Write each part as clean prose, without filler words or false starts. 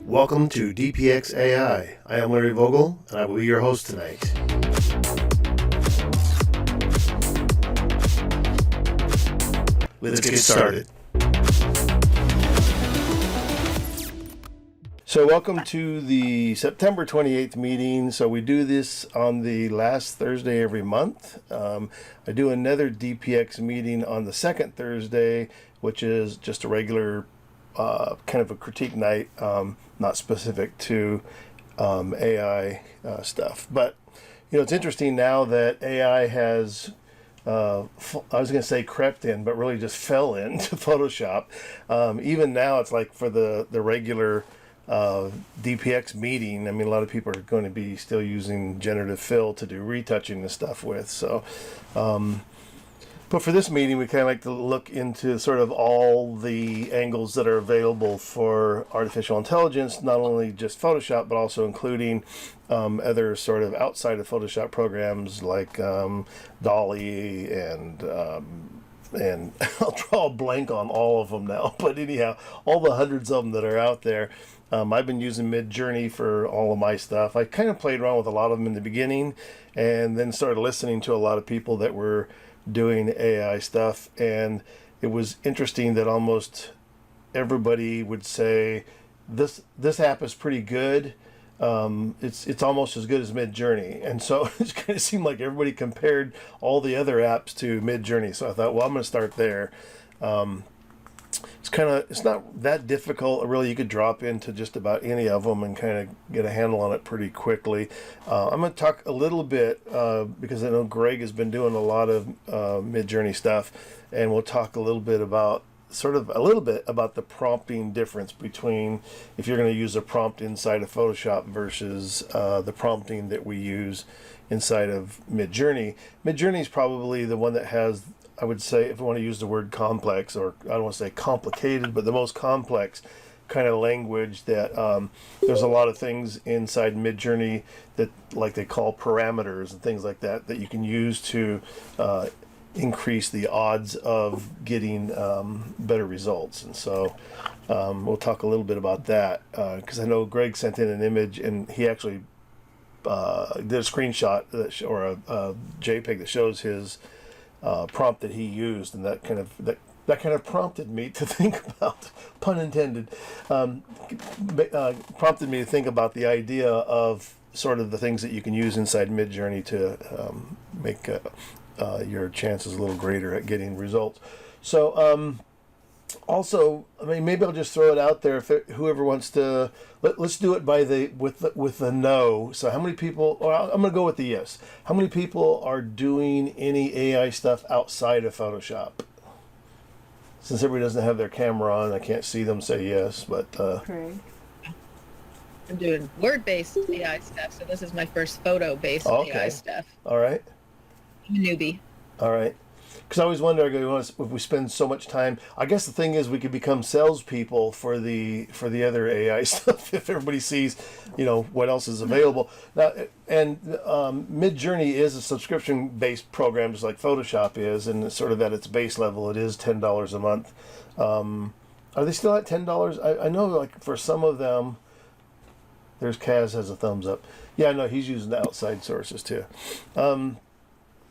Welcome to DPX-AI. I am Larry Vogel, and I will be your host tonight. Let's get started. So welcome to the September 28th meeting. So we do this on the last Thursday every month. I do another DPX meeting on the second Thursday, which is just a regular kind of a critique night, not specific to AI stuff. But, you know, it's interesting now that AI has, I was going to say crept in, but really just fell into Photoshop. Even now, it's like for the regular DPX meeting, I mean, a lot of people are going to be still using generative fill to do retouching and stuff with. So, but for this meeting, we kind of like to look into sort of all the angles that are available for artificial intelligence, not only just Photoshop, but also including other sort of outside of Photoshop programs like Dolly and I'll draw a blank on all of them now. But anyhow, all the hundreds of them that are out there. I've been using Midjourney for all of my stuff. I kind of played around with a lot of them in the beginning and then started listening to a lot of people that were doing AI stuff, and it was interesting that almost everybody would say this app is pretty good. It's almost as good as Midjourney, and so it kind of seemed like everybody compared all the other apps to Midjourney. So I thought, well, I'm going to start there. It's not that difficult, really. You could drop into just about any of them and kind of get a handle on it pretty quickly. I'm going to talk a little bit because I know Greg has been doing a lot of Midjourney stuff, and we'll talk a little bit about the prompting difference between if you're going to use a prompt inside of Photoshop versus the prompting that we use inside of Midjourney. Midjourney is probably the one that has, I would say, if I want to use the word complex, or I don't want to say complicated, but the most complex kind of language that there's a lot of things inside Midjourney that, like, they call parameters and things like that you can use to increase the odds of getting better results. And so we'll talk a little bit about that because I know Greg sent in an image, and he actually did a screenshot or a JPEG that shows his prompt that he used, and that kind of prompted me to think about, pun intended, prompted me to think about the idea of sort of the things that you can use inside Midjourney to make your chances a little greater at getting results. So also, I mean, maybe I'll just throw it out there. If whoever wants to, let's do it by with the no. So how many people? Or I'm going to go with the yes. How many people are doing any AI stuff outside of Photoshop? Since everybody doesn't have their camera on, I can't see them say yes. But Craig. I'm doing word-based AI stuff, so this is my first photo-based AI stuff. All right. I'm a newbie. All right. Because I always wonder, if we spend so much time, I guess the thing is we could become salespeople for the other AI stuff if everybody sees, what else is available. Now, and Midjourney is a subscription-based program, just like Photoshop is, and sort of at its base level, it is $10 a month. Are they still at $10? I know, like, for some of them, there's Kaz has a thumbs up. Yeah, no, he's using the outside sources too.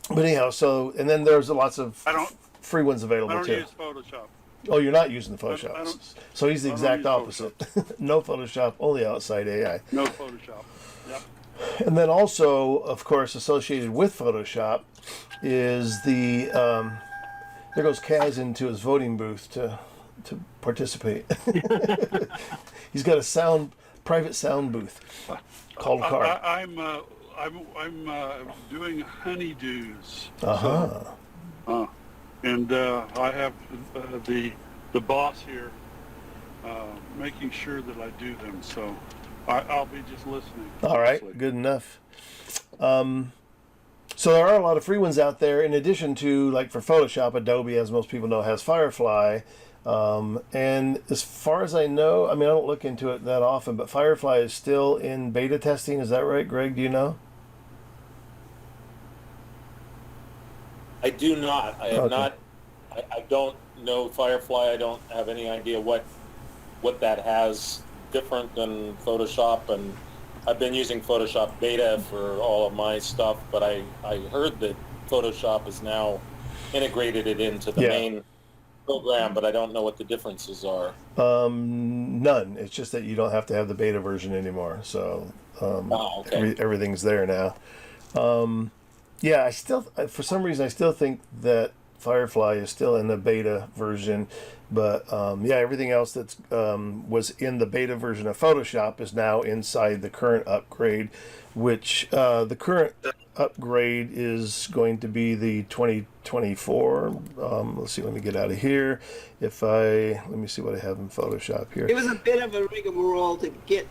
But anyhow, and then there's lots of free ones available too. I don't use Photoshop. Oh, you're not using the Photoshop. So he's the exact opposite. No Photoshop, only outside AI. No Photoshop. Yep. And then also, of course, associated with Photoshop is the, there goes Kaz into his voting booth to participate. He's got a private sound booth called a car. I'm doing honeydews. And I have the boss here making sure that I do them. So I'll be just listening. All right, good enough. So there are a lot of free ones out there. In addition to, like, for Photoshop, Adobe, as most people know, has Firefly. And as far as I know, I mean, I don't look into it that often, but Firefly is still in beta testing. Is that right, Greg? Do you know? I do not. I have not. I don't know Firefly. I don't have any idea what that has different than Photoshop? And I've been using Photoshop Beta for all of my stuff, but I heard that Photoshop has now integrated it into the Yeah. main program, but I don't know what the differences are. None. It's just that you don't have to have the beta version anymore. So Okay. everything's there now. Yeah, for some reason, I still think that Firefly is still in the beta version, but yeah, everything else that's was in the beta version of Photoshop is now inside the current upgrade, which the current upgrade is going to be the 2024. Let's see, let me get out of here. Let me see what I have in Photoshop here. It was a bit of a rigmarole to get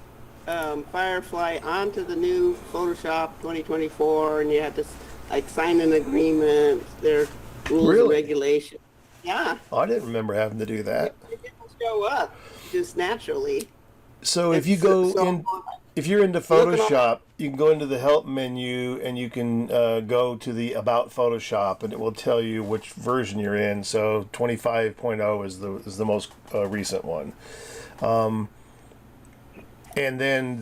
Firefly onto the new Photoshop 2024, and you had to like sign an agreement. There rules and Really? regulations. Yeah, Oh, I didn't remember having to do that. it didn't show up just naturally. So if you It's go so- in, if you're into Look it up. Photoshop, you can go into the help menu and you can go to the About Photoshop, and it will tell you which version you're in. So 25.0 is the most recent one, and then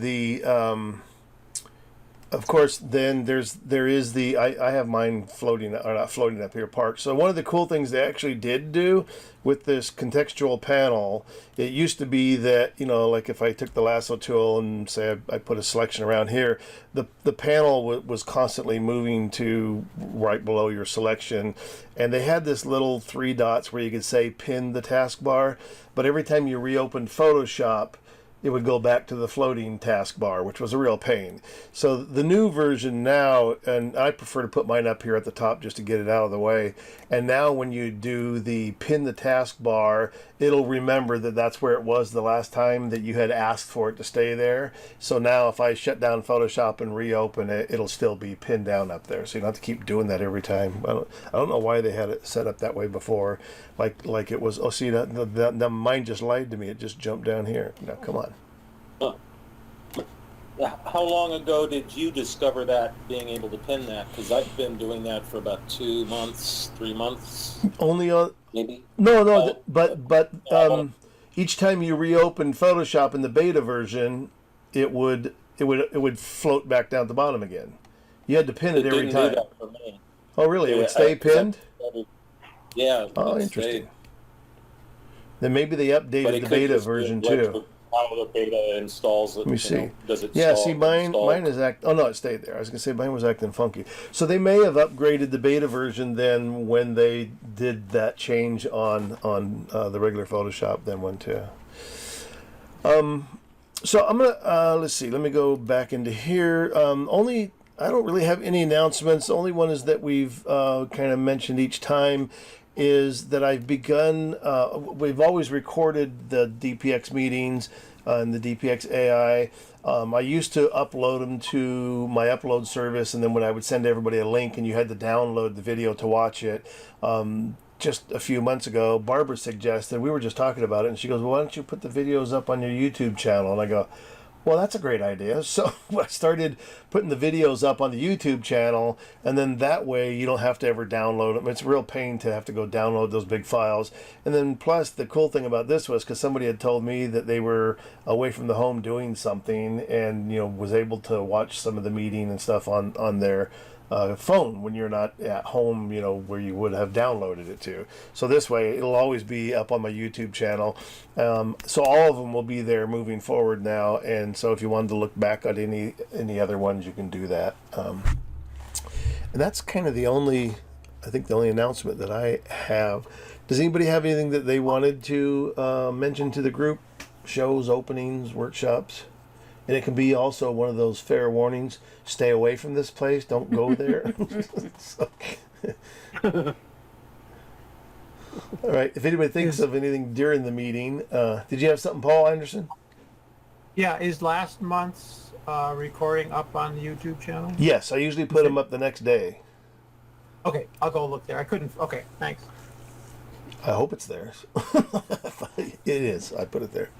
of course, then there is the I have mine floating, or not floating up here, parked. So one of the cool things they actually did do with this contextual panel, it used to be that, you know, like if I took the lasso tool and say I put a selection around here, the panel was constantly moving to right below your selection, and they had this little 3 dots where you could say pin the taskbar, but every time you reopened Photoshop, it would go back to the floating taskbar, which was a real pain. So the new version now, and I prefer to put mine up here at the top just to get it out of the way. And now when you do the pin the taskbar, it'll remember that that's where it was the last time that you had asked for it to stay there. So now if I shut down Photoshop and reopen it, it'll still be pinned down up there. So you don't have to keep doing that every time. I don't know why they had it set up that way before. Like it was, oh, see, the mine just lied to me. It just jumped down here. Now, come on. How long ago did you discover that, being able to pin that? Because I've been doing that for about 2 months, 3 months, Only on maybe. no, but each time you reopen Photoshop in the beta version, it would float back down at the bottom again. You had to pin it every didn't time. do that for me. Oh, really? It would stay pinned? Yeah. Oh, it interesting. stayed. Then maybe they But updated it the could beta just be version a glitch too. with how the beta installs it. Let me see. Does it Yeah, install, see, mine is oh no, it stayed there. I was gonna say mine was acting funky. So they may have upgraded the beta version then when they did that change on the regular Photoshop then one too. So I'm gonna let's see. Let me go back into here. I don't really have any announcements. The only one is that we've kind of mentioned each time is that I've begun. We've always recorded the DPX meetings and the DPX-AI. I used to upload them to my upload service, and then when I would send everybody a link and you had to download the video to watch it. Just a few months ago, Barbara suggested, we were just talking about it, and she goes, well, why don't you put the videos up on your YouTube channel? And I go, well, that's a great idea. So I started putting the videos up on the YouTube channel, and then that way you don't have to ever download them. It's a real pain to have to go download those big files. And then plus the cool thing about this was because somebody had told me that they were away from the home doing something and, you know, was able to watch some of the meeting and stuff on their phone when you're not at home, you know, where you would have downloaded it to. So this way it'll always be up on my YouTube channel. So all of them will be there moving forward now, and so if you wanted to look back at any other ones, you can do that. And that's kind of the only announcement that I have. Does anybody have anything that they wanted to mention to the group? Shows, openings, workshops? And it can be also one of those fair warnings. Stay away from this place. Don't go there. So, all right. If anybody thinks of anything during the meeting, did you have something, Paul Anderson? Yeah, is last month's recording up on the YouTube channel? Yes, I usually put them up the next day. Okay, I'll go look there. I couldn't. Okay, thanks. I hope it's there. It is. I put it there.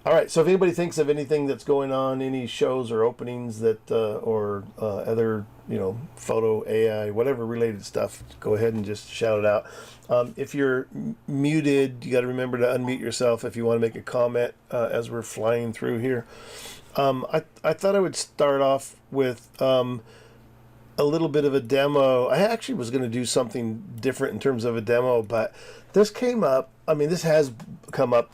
All right. So if anybody thinks of anything that's going on, any shows or openings that, or other, photo AI, whatever related stuff, go ahead and just shout it out. If you're muted, you got to remember to unmute yourself if you want to make a comment as we're flying through here. I thought I would start off with a little bit of a demo. I actually was going to do something different in terms of a demo, but this came up. I mean, this has come up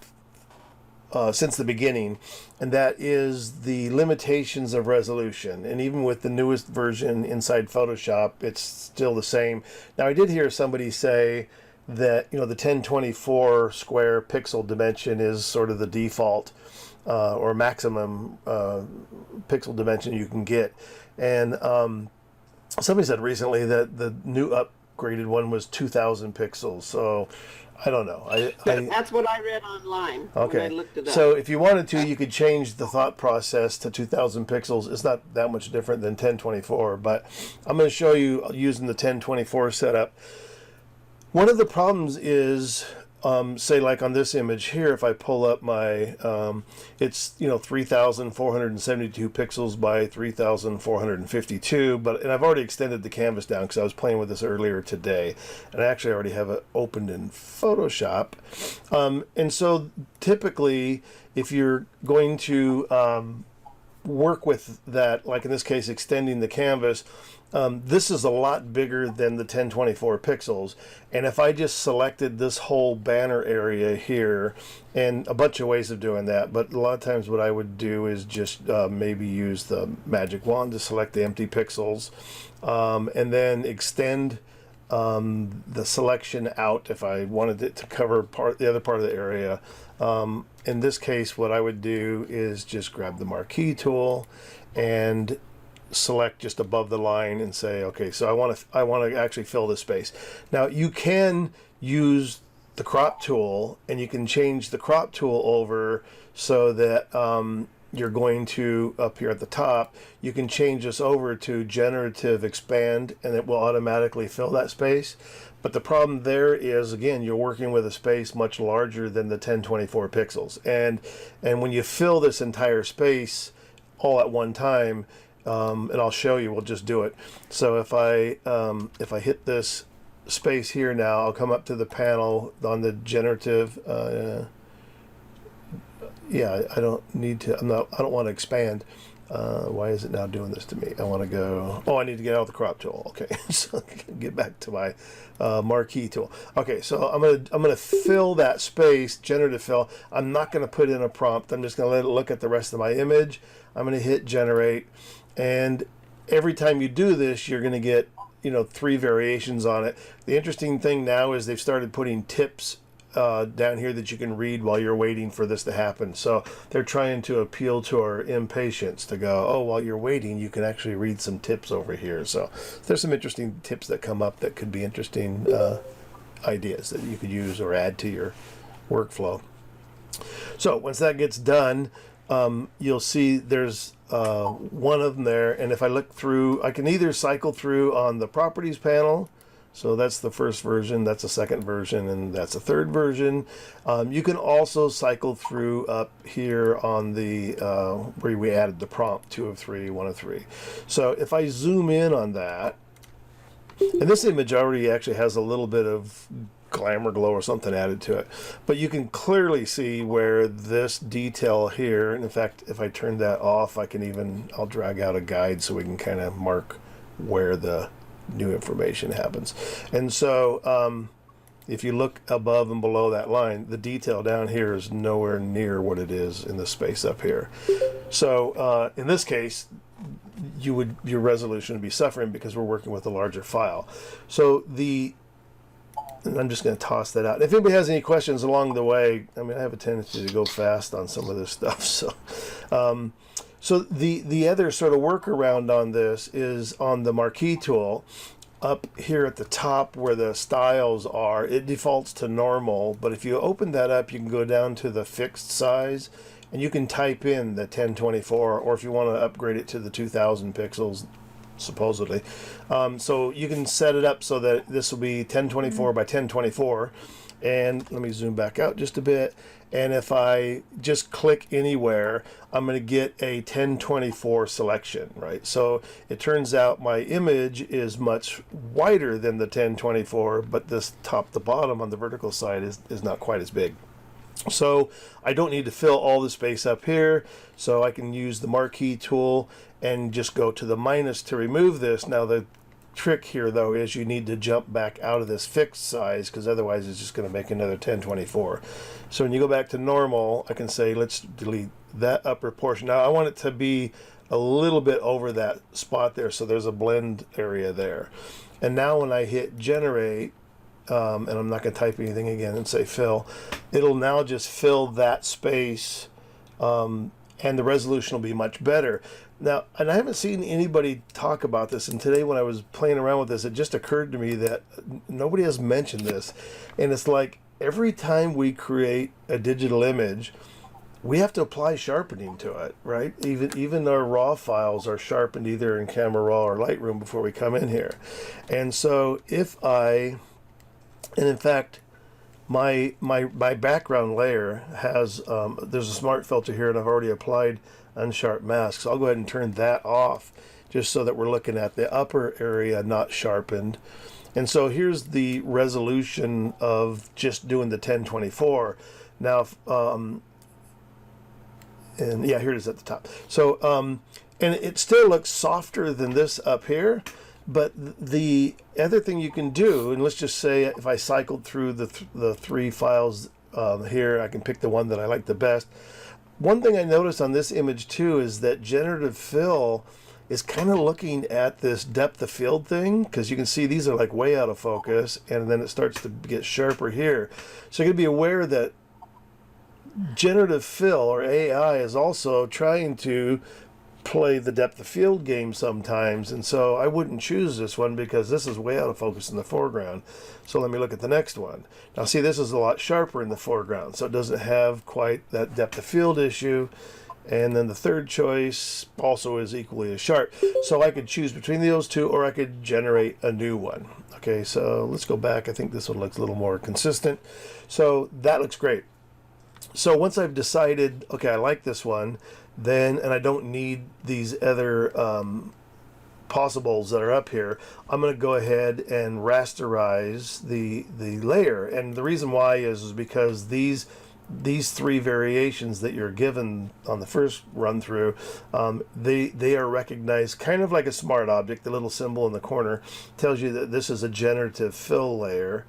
since the beginning, and that is the limitations of resolution. And even with the newest version inside Photoshop, it's still the same. Now, I did hear somebody say that, the 1024 square pixel dimension is sort of the default or maximum pixel dimension you can get. And somebody said recently that the new upgraded one was 2,000 pixels. So I don't know. That's what I read online when I looked it up. So if you wanted to, you could change the thought process to 2,000 pixels. It's not that much different than 1024, but I'm going to show you using the 1024 setup. One of the problems is, say like on this image here, if I pull up my, it's 3,472 pixels by 3,452, and I've already extended the canvas down because I was playing with this earlier today, and I actually already have it opened in Photoshop. And so typically, if you're going to work with that, like in this case, extending the canvas, this is a lot bigger than the 1024 pixels. And if I just selected this whole banner area here, and a bunch of ways of doing that, but a lot of times what I would do is just maybe use the magic wand to select the empty pixels, and then extend the selection out if I wanted it to cover the other part of the area. In this case, what I would do is just grab the marquee tool and select just above the line and say, okay, so I want to actually fill this space. Now you can use the crop tool, and you can change the crop tool over so that you're going to, up here at the top, you can change this over to Generative Expand, and it will automatically fill that space. But the problem there is, again, you're working with a space much larger than the 1024 pixels. And when you fill this entire space all at one time, and I'll show you, we'll just do it. So if I hit this space here now, I'll come up to the panel on the generative. Yeah, I don't need to, I don't want to expand. Why is it now doing this to me? I want to go, I need to get out the crop tool. Okay, so I can get back to my marquee tool. Okay, so I'm gonna fill that space, generative fill. I'm not gonna put in a prompt. I'm just gonna let it look at the rest of my image. I'm gonna hit generate, and every time you do this, you're gonna get 3 variations on it. The interesting thing now is they've started putting tips down here that you can read while you're waiting for this to happen. So they're trying to appeal to our impatience to go, while you're waiting, you can actually read some tips over here. So there's some interesting tips that come up that could be interesting ideas that you could use or add to your workflow. So once that gets done, you'll see there's one of them there, and if I look through, I can either cycle through on the properties panel. So that's the first version, that's the second version, and that's the third version. You can also cycle through up here on the where we added the prompt, 2 of 3, 1 of 3. So if I zoom in on that, and this image already actually has a little bit of glamour glow or something added to it, but you can clearly see where this detail here, and in fact, if I turn that off, I'll drag out a guide so we can kind of mark where the new information happens. And so if you look above and below that line, the detail down here is nowhere near what it is in the space up here. So in this case, your resolution would be suffering because we're working with a larger file. So and I'm just going to toss that out. If anybody has any questions along the way, I have a tendency to go fast on some of this stuff. So the other sort of workaround on this is on the marquee tool. Up here at the top where the styles are, it defaults to normal, but if you open that up, you can go down to the fixed size, and you can type in the 1024, or if you want to upgrade it to the 2000 pixels, supposedly. So you can set it up so that this will be 1024 by 1024, And let me zoom back out just a bit. And if I just click anywhere, I'm going to get a 1024 selection, right? So it turns out my image is much wider than the 1024, but this top to bottom on the vertical side is not quite as big. So I don't need to fill all the space up here, so I can use the marquee tool and just go to the minus to remove this. Now the trick here though is you need to jump back out of this fixed size, because otherwise it's just going to make another 1024. So when you go back to normal, I can say let's delete that upper portion. Now I want it to be a little bit over that spot there, so there's a blend area there. And now when I hit generate, and I'm not going to type anything again and say fill, it'll now just fill that space, and the resolution will be much better. Now, and I haven't seen anybody talk about this, and today when I was playing around with this, it just occurred to me that nobody has mentioned this. And it's like every time we create a digital image, we have to apply sharpening to it, right? Even our raw files are sharpened either in Camera Raw or Lightroom before we come in here. And so if I, and in fact, my background layer has, there's a smart filter here, and I've already applied unsharp mask. So I'll go ahead and turn that off just so that we're looking at the upper area not sharpened. And so here's the resolution of just doing the 1024. Now, and yeah, here it is at the top. So, and it still looks softer than this up here. But the other thing you can do, and let's just say if I cycled through the three files here, I can pick the one that I like the best. One thing I noticed on this image too is that generative fill is kind of looking at this depth of field thing, because you can see these are like way out of focus, and then it starts to get sharper here. So you're going to be aware that generative fill, or AI, is also trying to play the depth of field game sometimes, and so I wouldn't choose this one because this is way out of focus in the foreground. So let me look at the next one. Now see, this is a lot sharper in the foreground, so it doesn't have quite that depth of field issue. And then the third choice also is equally as sharp. So I could choose between those two, or I could generate a new one. Okay, so let's go back. I think this one looks a little more consistent. So that looks great. So once I've decided, okay, I like this one, then, and I don't need these other possibles that are up here, I'm going to go ahead and rasterize the layer. And the reason why is because these three variations that you're given on the first run through, they are recognized kind of like a smart object. The little symbol in the corner tells you that this is a generative fill layer.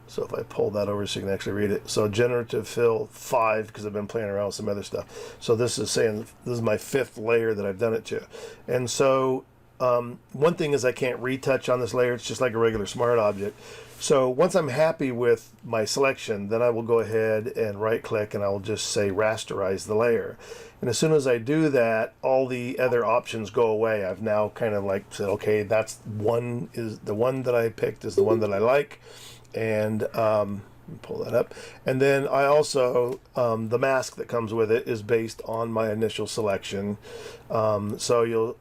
So if I pull that over so you can actually read it. So generative fill 5, because I've been playing around with some other stuff. So this is saying this is my 5th layer that I've done it to. And so one thing is I can't retouch on this layer. It's just like a regular smart object. So once I'm happy with my selection, then I will go ahead and right click, and I will just say rasterize the layer. And as soon as I do that, all the other options go away. I've now kind of like said, okay, that's one, is the one that I picked is the one that I like. And pull that up, and then I also the mask that comes with it is based on my initial selection. So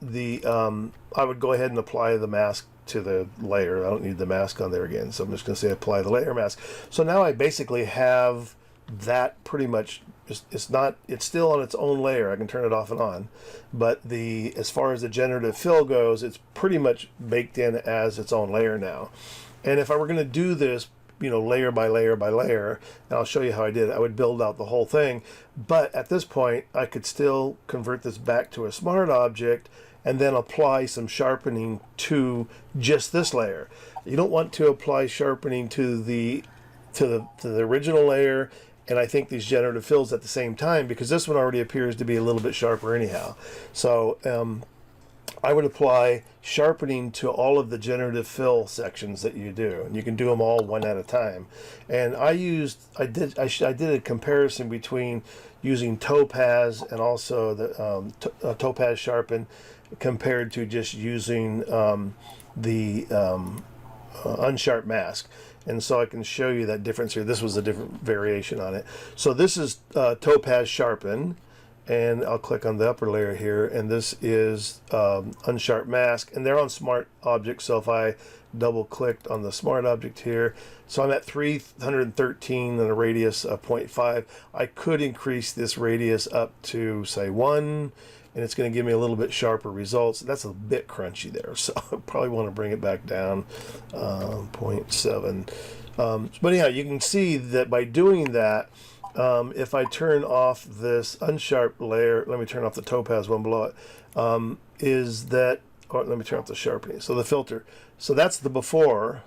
I would go ahead and apply the mask to the layer. I don't need the mask on there again, so I'm just going to say apply the layer mask. So now I basically have that pretty much. It's still on its own layer. I can turn it off and on, but as far as the generative fill goes, it's pretty much baked in as its own layer now. And if I were going to do this, layer by layer by layer, and I'll show you how I did it, I would build out the whole thing. But at this point, I could still convert this back to a smart object and then apply some sharpening to just this layer. You don't want to apply sharpening to the original layer, and I think these generative fills at the same time, because this one already appears to be a little bit sharper anyhow. So I would apply sharpening to all of the generative fill sections that you do, and you can do them all one at a time. And I did a comparison between using topaz and also the topaz sharpen compared to just using the unsharp mask. And so I can show you that difference here. This was a different variation on it. So this is topaz sharpen. And I'll click on the upper layer here, and this is unsharp mask, and they're on smart objects. So if I double clicked on the smart object here. So I'm at 313 and a radius of 0.5. I could increase this radius up to say 1, and it's going to give me a little bit sharper results. That's a bit crunchy there, so I probably want to bring it back down 0.7. But anyhow, you can see that by doing that, if I turn off this unsharp layer, let me turn off the topaz one below it, is that, or let me turn off the sharpening, so the filter. So that's the before,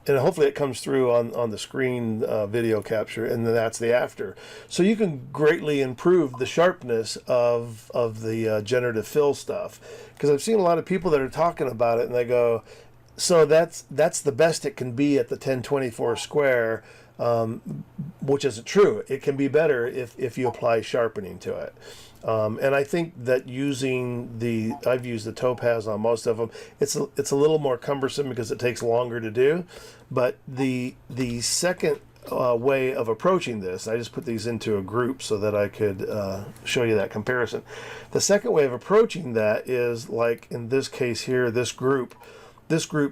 and hopefully it comes through on the screen video capture, and then that's the after. So you can greatly improve the sharpness of the generative fill stuff, because I've seen a lot of people that are talking about it and they go, so that's the best it can be at the 1024 square, which isn't true. It can be better if you apply sharpening to it. And I think that I've used the topaz on most of them. It's a little more cumbersome because it takes longer to do. But the second way of approaching this, I just put these into a group so that I could show you that comparison. The second way of approaching that is, like in this case here, this group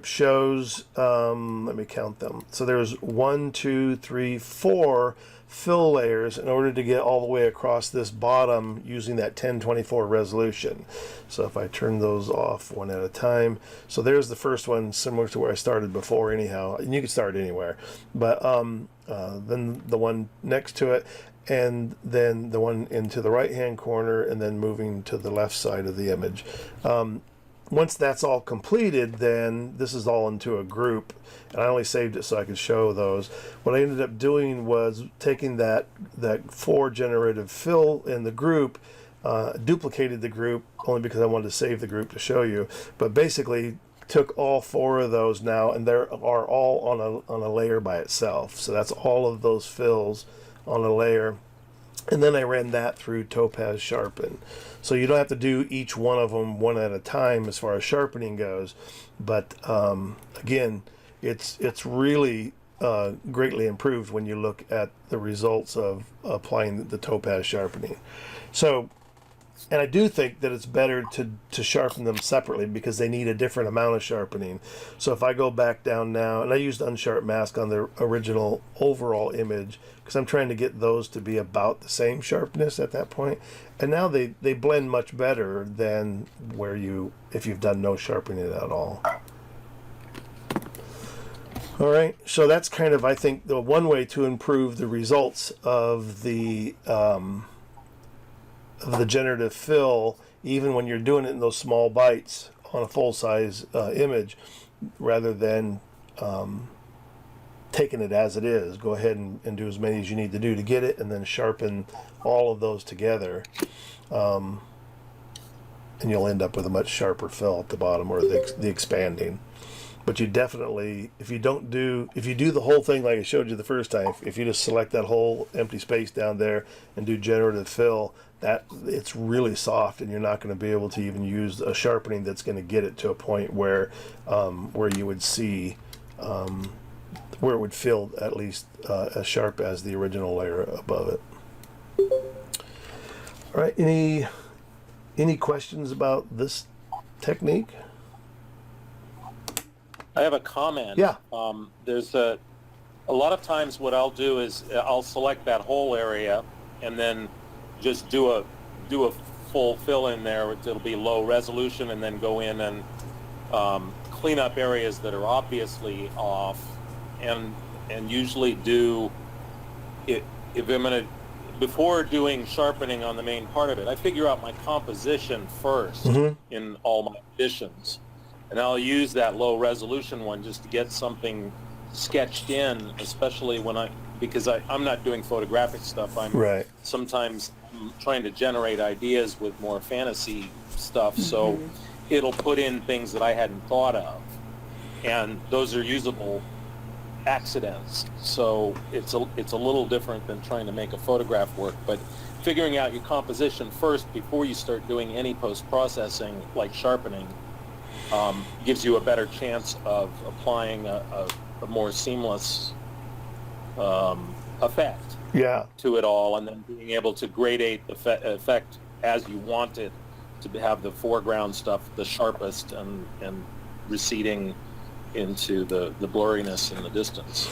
shows, let me count them. So there's 1, 2, 3, 4 fill layers in order to get all the way across this bottom using that 1024 resolution. So if I turn those off one at a time, so there's the first one, similar to where I started before anyhow, and you can start anywhere, but then the one next to it, and then the one into the right hand corner, and then moving to the left side of the image. Once that's all completed, then this is all into a group, and I only saved it so I could show those. What I ended up doing was taking that 4 generative fill in the group, duplicated the group only because I wanted to save the group to show you, but basically took all 4 of those now, and they are all on a layer by itself. So that's all of those fills on a layer. And then I ran that through Topaz Sharpen. So you don't have to do each one of them one at a time as far as sharpening goes. But again, it's really greatly improved when you look at the results of applying the Topaz Sharpening. So, and I do think that it's better to sharpen them separately because they need a different amount of sharpening. So if I go back down now, and I used unsharp mask on the original overall image because I'm trying to get those to be about the same sharpness at that point. And now they blend much better than if you've done no sharpening at all. All right, so that's kind of, I think, the one way to improve the results of the generative fill, even when you're doing it in those small bites on a full-size image, rather than taking it as it is. Go ahead and do as many as you need to do to get it, and then sharpen all of those together, and you'll end up with a much sharper fill at the bottom, or the expanding. But you definitely, if you do the whole thing like I showed you the first time, if you just select that whole empty space down there and do generative fill, that it's really soft, and you're not going to be able to even use a sharpening that's going to get it to a point where you would see where it would feel at least as sharp as the original layer above it. All right, any questions about this technique? I have a comment. Yeah. There's a lot of times what I'll do is I'll select that whole area and then just do a full fill in there. It'll be low resolution, and then go in and clean up areas that are obviously off, and usually do it if I'm gonna, before doing sharpening on the main part of it, I figure out my composition first in all my additions. And I'll use that low resolution one just to get something sketched in, especially because I'm not doing photographic stuff. I'm sometimes trying to generate ideas with more fantasy stuff. So it'll put in things that I hadn't thought of. And those are usable accidents. So it's a little different than trying to make a photograph work. But figuring out your composition first before you start doing any post-processing like sharpening gives you a better chance of applying a more seamless effect to it all, and then being able to gradate the effect as you want it to have the foreground stuff the sharpest, and receding into the blurriness in the distance.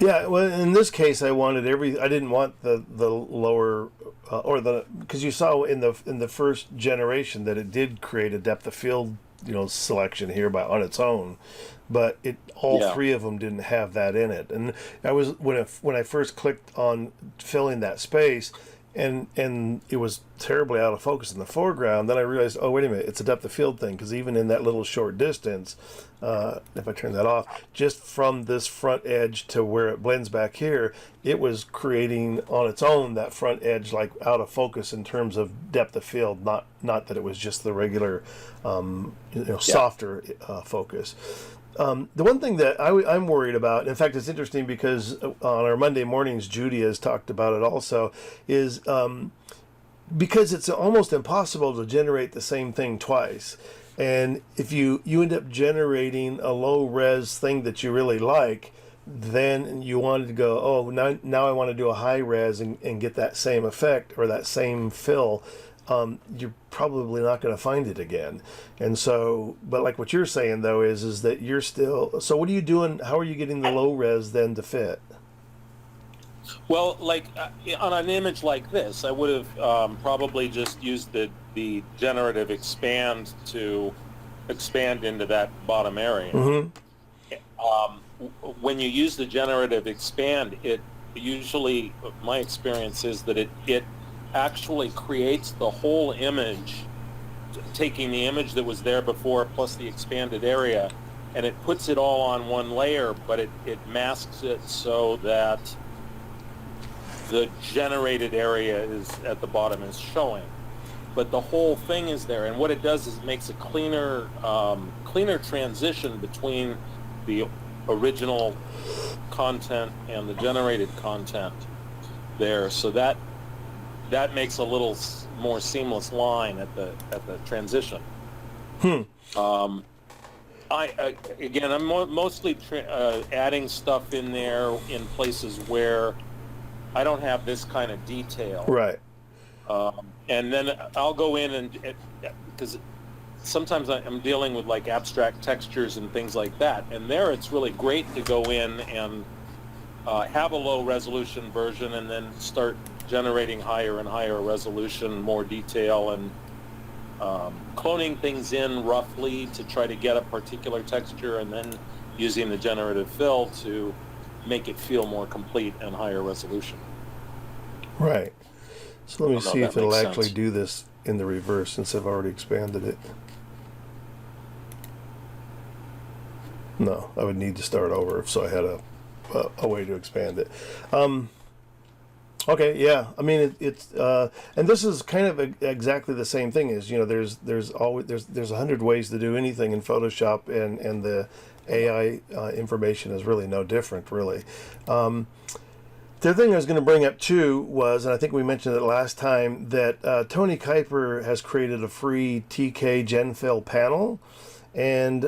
Yeah, well, in this case, I didn't want the lower or the, because you saw in the first generation that it did create a depth of field, selection here on its own, but all Yeah. three of them didn't have that in it. And I was when I first clicked on filling that space, and it was terribly out of focus in the foreground. Then I realized, oh, wait a minute, it's a depth of field thing, because even in that little short distance, if I turn that off, just from this front edge to where it blends back here, it was creating on its own that front edge like out of focus in terms of depth of field, not that it was just the regular softer focus. The one thing that I'm worried about, in fact, it's interesting because on our Monday mornings, Judy has talked about it also, is because it's almost impossible to generate the same thing twice. And if you end up generating a low res thing that you really like, then you wanted to go, oh, now I want to do a high res and get that same effect or that same fill. You're probably not going to find it again. And so, but like what you're saying though is that you're still, so what are you doing? How are you getting the low res then to fit? Well, like on an image like this, I would have probably just used the generative expand to expand into that bottom area. Mm-hmm. When you use the generative expand, it usually, my experience is that it actually creates the whole image, taking the image that was there before plus the expanded area, and it puts it all on one layer, but it masks it so that the generated area is at the bottom is showing, but the whole thing is there. And what it does is it makes a cleaner transition between the original content and the generated content there, so that makes a little more seamless line at the transition. I'm mostly adding stuff in there in places where I don't have this kind of detail. Right. And then I'll go in and because sometimes I'm dealing with like abstract textures and things like that, and there it's really great to go in and have a low resolution version and then start generating higher and higher resolution, more detail, and cloning things in roughly to try to get a particular texture, and then using the generative fill to make it feel more complete and higher resolution. Right. So let me see if it'll actually sense. do this in the reverse since I've already expanded it. No, I would need to start over so I had a way to expand it. Okay, yeah. I mean, it's and this is kind of exactly the same thing as, there's 100 ways to do anything in Photoshop, and the AI information is really no different, really. The other thing I was going to bring up too was, and I think we mentioned it last time, that Tony Kuiper has created a free TK GenFill panel, and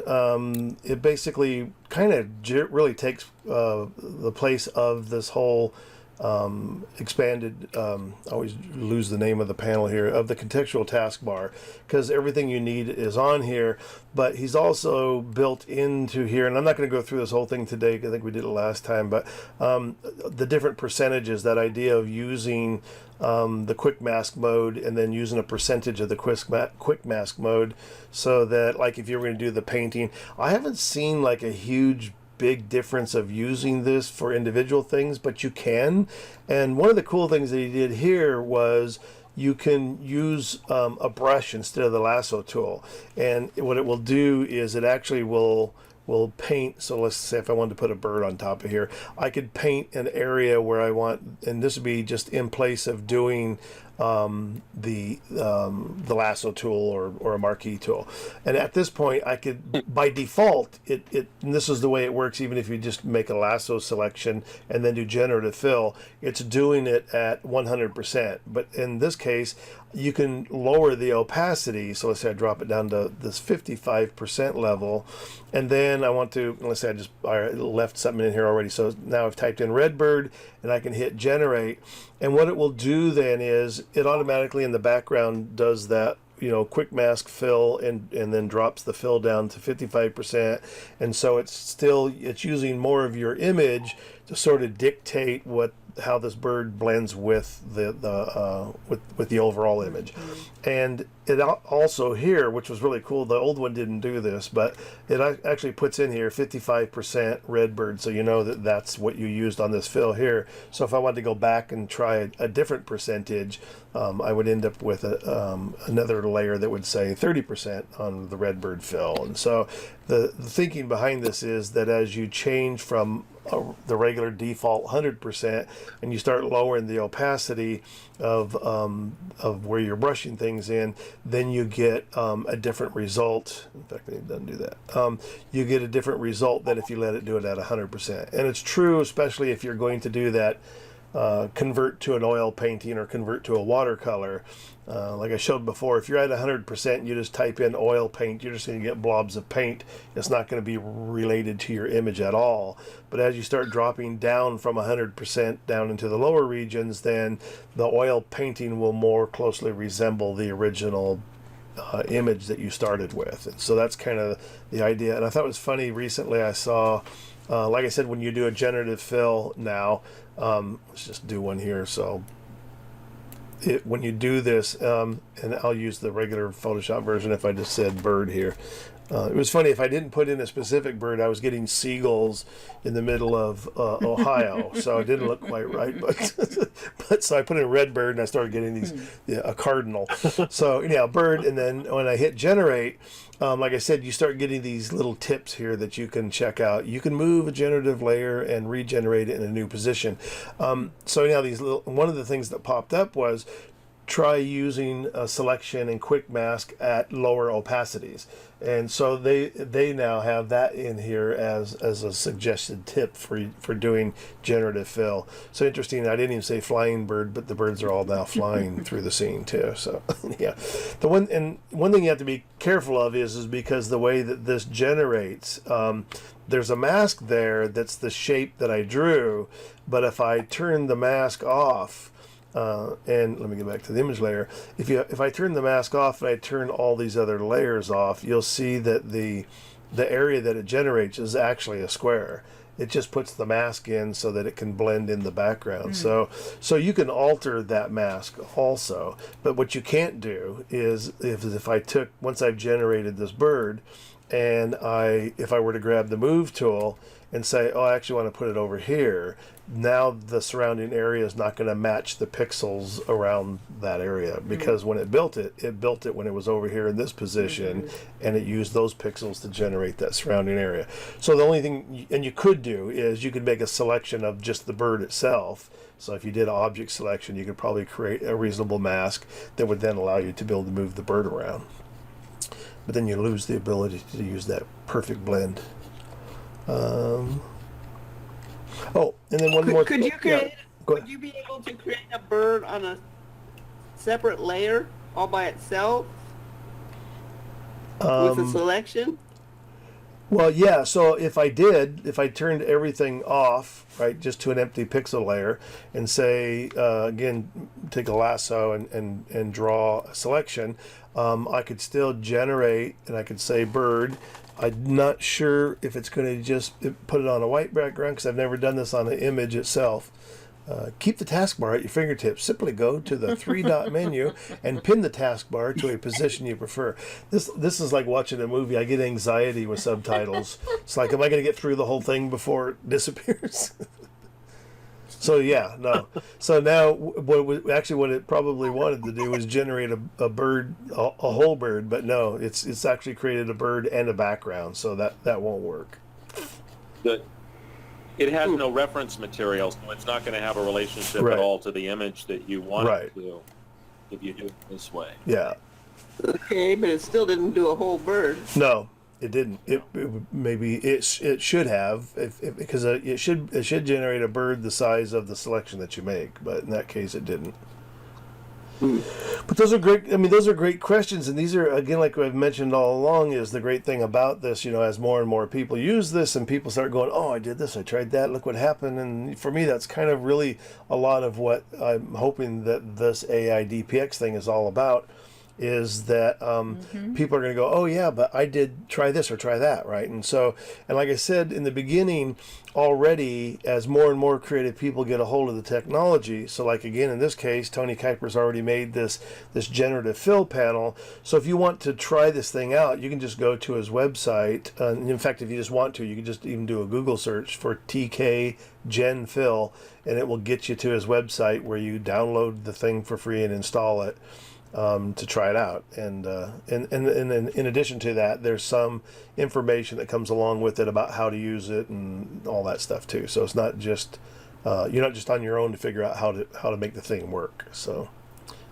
it basically kind of really takes the place of this whole expanded, I always lose the name of the panel here, of the contextual taskbar, because everything you need is on here, but he's also built into here, and I'm not going to go through this whole thing today, because I think we did it last time, but the different percentages, that idea of using the quick mask mode and then using a percentage of the quick mask mode, so that like if you're going to do the painting, I haven't seen like a huge big difference of using this for individual things, but you can. And one of the cool things that he did here was you can use a brush instead of the lasso tool, and what it will do is it actually will paint. So let's say if I wanted to put a bird on top of here, I could paint an area where I want, and this would be just in place of doing the lasso tool or a marquee tool. And at this point, I could, by default, and this is the way it works, even if you just make a lasso selection and then do generative fill, it's doing it at 100%. But in this case, you can lower the opacity. So let's say I drop it down to this 55% level, and then I want to, let's say I left something in here already. So now I've typed in Redbird, and I can hit generate. And what it will do then is it automatically in the background does that quick mask fill and then drops the fill down to 55%. And so it's using more of your image to sort of dictate how this bird blends with with the overall image. And it also here, which was really cool, the old one didn't do this, but it actually puts in here 55% red bird, so you know that's what you used on this fill here. So if I wanted to go back and try a different percentage, I would end up with another layer that would say 30% on the red bird fill. And so the thinking behind this is that as you change from the regular default 100% and you start lowering the opacity of where you're brushing things in, then you get a different result. In fact, it doesn't do that. You get a different result than if you let it do it at 100%. And it's true, especially if you're going to do that, convert to an oil painting or convert to a watercolor. Like I showed before, if you're at 100%, you just type in oil paint, you're just going to get blobs of paint. It's not going to be related to your image at all. But as you start dropping down from 100% down into the lower regions, then the oil painting will more closely resemble the original image that you started with. And so that's kind of the idea. And I thought it was funny, recently I saw, like I said, when you do a generative fill now, let's just do one here. So when you do this, and I'll use the regular Photoshop version if I just said bird here. It was funny, if I didn't put in a specific bird, I was getting seagulls in the middle of Ohio, so it didn't look quite right. But so I put in red bird, and I started getting these a cardinal. So anyhow, bird, and then when I hit generate, like I said, you start getting these little tips here that you can check out. You can move a generative layer and regenerate it in a new position. So anyhow, one of the things that popped up was try using a selection and quick mask at lower opacities. And so they now have that in here as a suggested tip for doing generative fill. So interesting, I didn't even say flying bird, but the birds are all now flying through the scene too. So yeah. One thing you have to be careful of is because the way that this generates, there's a mask there that's the shape that I drew, but if I turn the mask off, and let me get back to the image layer. If I turn the mask off and I turn all these other layers off, you'll see that the area that it generates is actually a square. It just puts the mask in so that it can blend in the background. So you can alter that mask also. But what you can't do is if I took, once I've generated this bird, and if I were to grab the move tool and say, oh, I actually want to put it over here, now the surrounding area is not going to match the pixels around that area, because when it built it when it was over here in this position, and it used those pixels to generate that surrounding area. So the only thing, and you could do, is you could make a selection of just the bird itself. So if you did object selection, you could probably create a reasonable mask that would then allow you to be able to move the bird around. But then you lose the ability to use that perfect blend. Oh, and then one more. Could you create? Go Would ahead. you be able to create a bird on a separate layer all by itself with a selection? Well, yeah. So if I turned everything off, right, just to an empty pixel layer, and say again, take a lasso and draw a selection, I could still generate, and I could say bird. I'm not sure if it's going to just put it on a white background, because I've never done this on the image itself. Keep the taskbar at your fingertips. Simply go to the three-dot menu and pin the taskbar to a position you prefer. This is like watching a movie. I get anxiety with subtitles. It's like, am I going to get through the whole thing before it disappears? So yeah, no. So now, what it probably wanted to do was generate a bird, a whole bird, but no, it's actually created a bird and a background, so that won't work. It has no reference material, so it's not going to have a relationship Right. at all to the image that you want Right. it to, if you do it this way. Yeah. Okay, but it still didn't do a whole bird. No, it didn't. Maybe it should have, because it should generate a bird the size of the selection that you make, but in that case it didn't. But those are great. I mean, those are great questions, and these are, again, like I've mentioned all along, is the great thing about this. As more and more people use this, and people start going, "Oh, I did this, I tried that, look what happened." And for me, that's kind of really a lot of what I'm hoping that this AI DPX thing is all about. is that people are going to go, oh yeah, but I did try this or try that, right? And so, and like I said in the beginning, already as more and more creative people get a hold of the technology, so like again in this case, Tony Kuiper's already made this generative fill panel. So if you want to try this thing out, you can just go to his website. And in fact, if you just want to, you can just even do a Google search for TK Gen Fill, and it will get you to his website where you download the thing for free and install it. To try it out, and in addition to that, there's some information that comes along with it about how to use it and all that stuff too. So it's not just you're not just on your own to figure out how to make the thing work. So,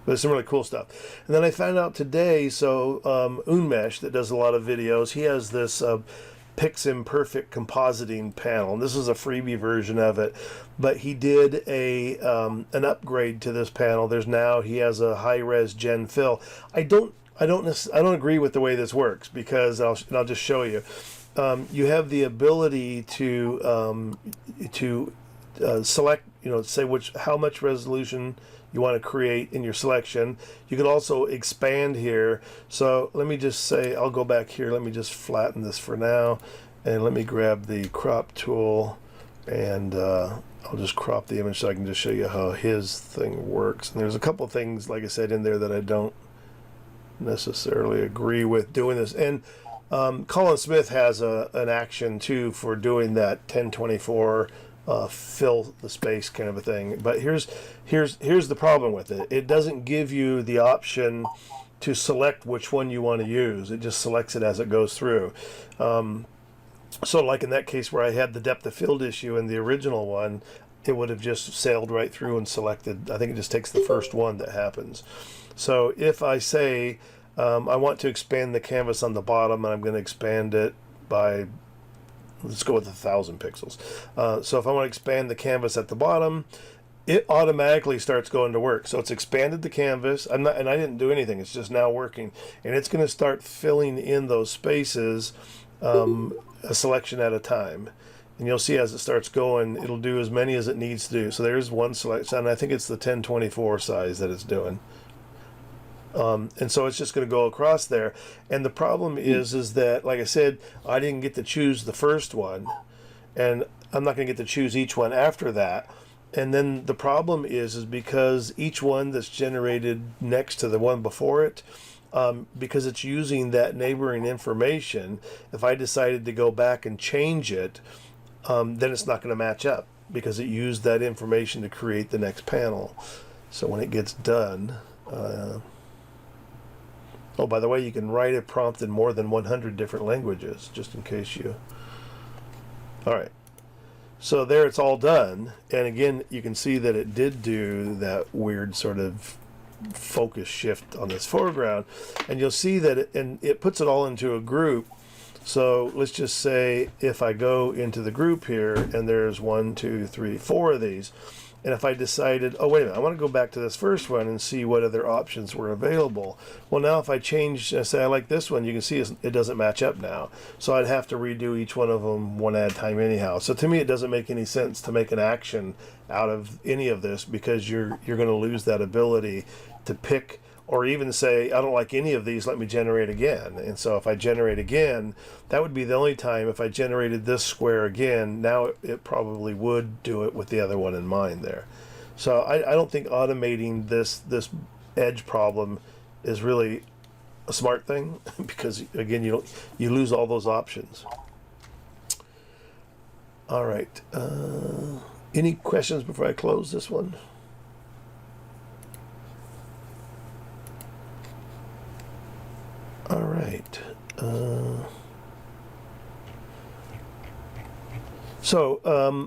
but it's some really cool stuff. And then I found out today. So Unmesh, that does a lot of videos, he has this Piximperfect compositing panel. And this is a freebie version of it, but he did an upgrade to this panel. He has a high-res Gen Fill. I don't agree with the way this works, because I'll just show you. You have the ability to select, say how much resolution you want to create in your selection. You can also expand here. So let me just say, I'll go back here. Let me just flatten this for now. And let me grab the crop tool, and I'll just crop the image so I can just show you how his thing works. And there's a couple things, like I said, in there that I don't necessarily agree with doing this. And Colin Smith has an action too for doing that 1024 fill the space kind of a thing. But here's the problem with it. It doesn't give you the option to select which one you want to use. It just selects it as it goes through. So like in that case where I had the depth of field issue in the original one, it would have just sailed right through and selected. I think it just takes the first one that happens. So if I say I want to expand the canvas on the bottom, and I'm going to expand it by, let's go with 1,000 pixels. So if I want to expand the canvas at the bottom, it automatically starts going to work. So it's expanded the canvas, and I didn't do anything. It's just now working, and it's going to start filling in those spaces, a selection at a time. And you'll see as it starts going, it'll do as many as it needs to do. So there's one selection, and I think it's the 1024 size that it's doing. And so it's just going to go across there. And the problem is that, like I said, I didn't get to choose the first one, and I'm not going to get to choose each one after that. And then the problem is because each one that's generated next to the one before it, because it's using that neighboring information, if I decided to go back and change it, then it's not going to match up because it used that information to create the next panel. So when it gets done, oh, by the way, you can write a prompt in more than 100 different languages, just in case you... All right. So there it's all done. And again, you can see that it did do that weird sort of focus shift on this foreground. And you'll see that it puts it all into a group. So let's just say if I go into the group here, and there's 1, 2, 3, 4 of these. And if I decided, oh, wait a minute, I want to go back to this first one and see what other options were available. Well, now if I change, say I like this one, you can see it doesn't match up now. So I'd have to redo each one of them one at a time anyhow. So to me, it doesn't make any sense to make an action out of any of this, because you're going to lose that ability to pick, or even say, I don't like any of these, let me generate again. And so if I generate again, that would be the only time. If I generated this square again, now it probably would do it with the other one in mind there. So I don't think automating this edge problem is really a smart thing, because again, you lose all those options. All right. Any questions before I close this one? All right. So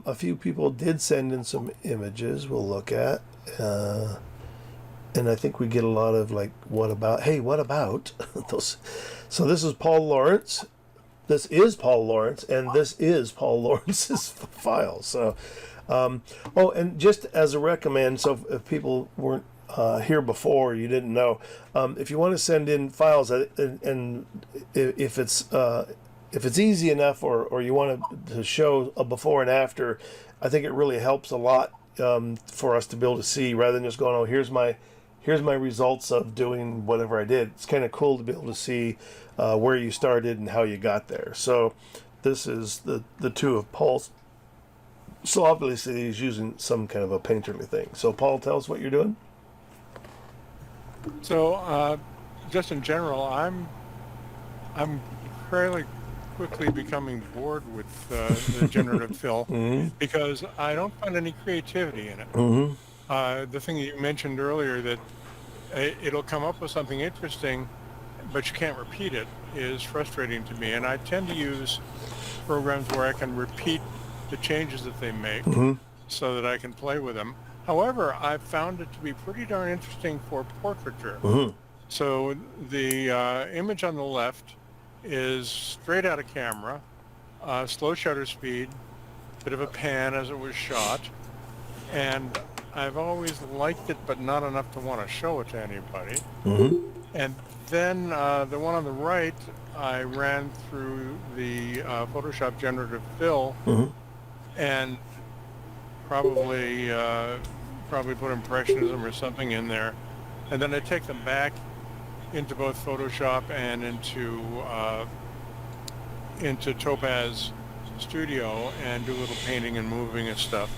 a few people did send in some images we'll look at. And I think we get a lot of like, what about? Hey, what about? Those. So this is Paul Lawrence. This is Paul Lawrence, and this is Paul Lawrence's file. So, oh, and just as a recommend, so if people weren't here before, you didn't know, if you want to send in files, and if it's easy enough, or you want to show a before and after, I think it really helps a lot for us to be able to see, rather than just going, oh, here's my here's my results of doing whatever I did. It's kind of cool to be able to see where you started and how you got there. So this is the two of Paul's. So obviously he's using some kind of a painterly thing. So Paul, tell us what you're doing. So, just in general, I'm fairly quickly becoming bored with the generative fill because I don't find any creativity in it. The thing that you mentioned earlier, that it'll come up with something interesting, but you can't repeat it, is frustrating to me. And I tend to use programs where I can repeat the changes that they make so that I can play with them. However, I've found it to be pretty darn interesting for portraiture. So the image on the left is straight out of camera, slow shutter speed, bit of a pan as it was shot, and I've always liked it, but not enough to want to show it to anybody. And then the one on the right, I ran through the Photoshop Generative Fill, and probably put Impressionism or something in there, and then I take them back into both Photoshop and into Topaz Studio and do a little painting and moving and stuff.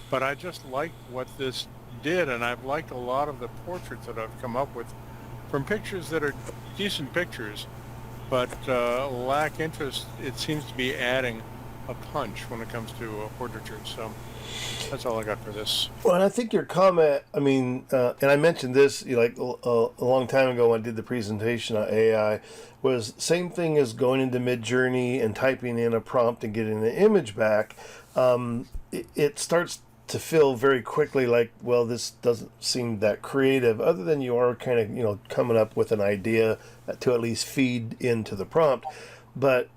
But I just liked what this did, and I've liked a lot of the portraits that I've come up with from pictures that are decent pictures, but lack interest. It seems to be adding a punch when it comes to portraiture. So that's all I got for this. Well, and I think your comment, I mean, and I mentioned this like a long time ago when I did the presentation on AI, was same thing as going into Midjourney and typing in a prompt and getting an image back. It starts to feel very quickly like, well, this doesn't seem that creative, other than you are kind of, coming up with an idea to at least feed into the prompt. But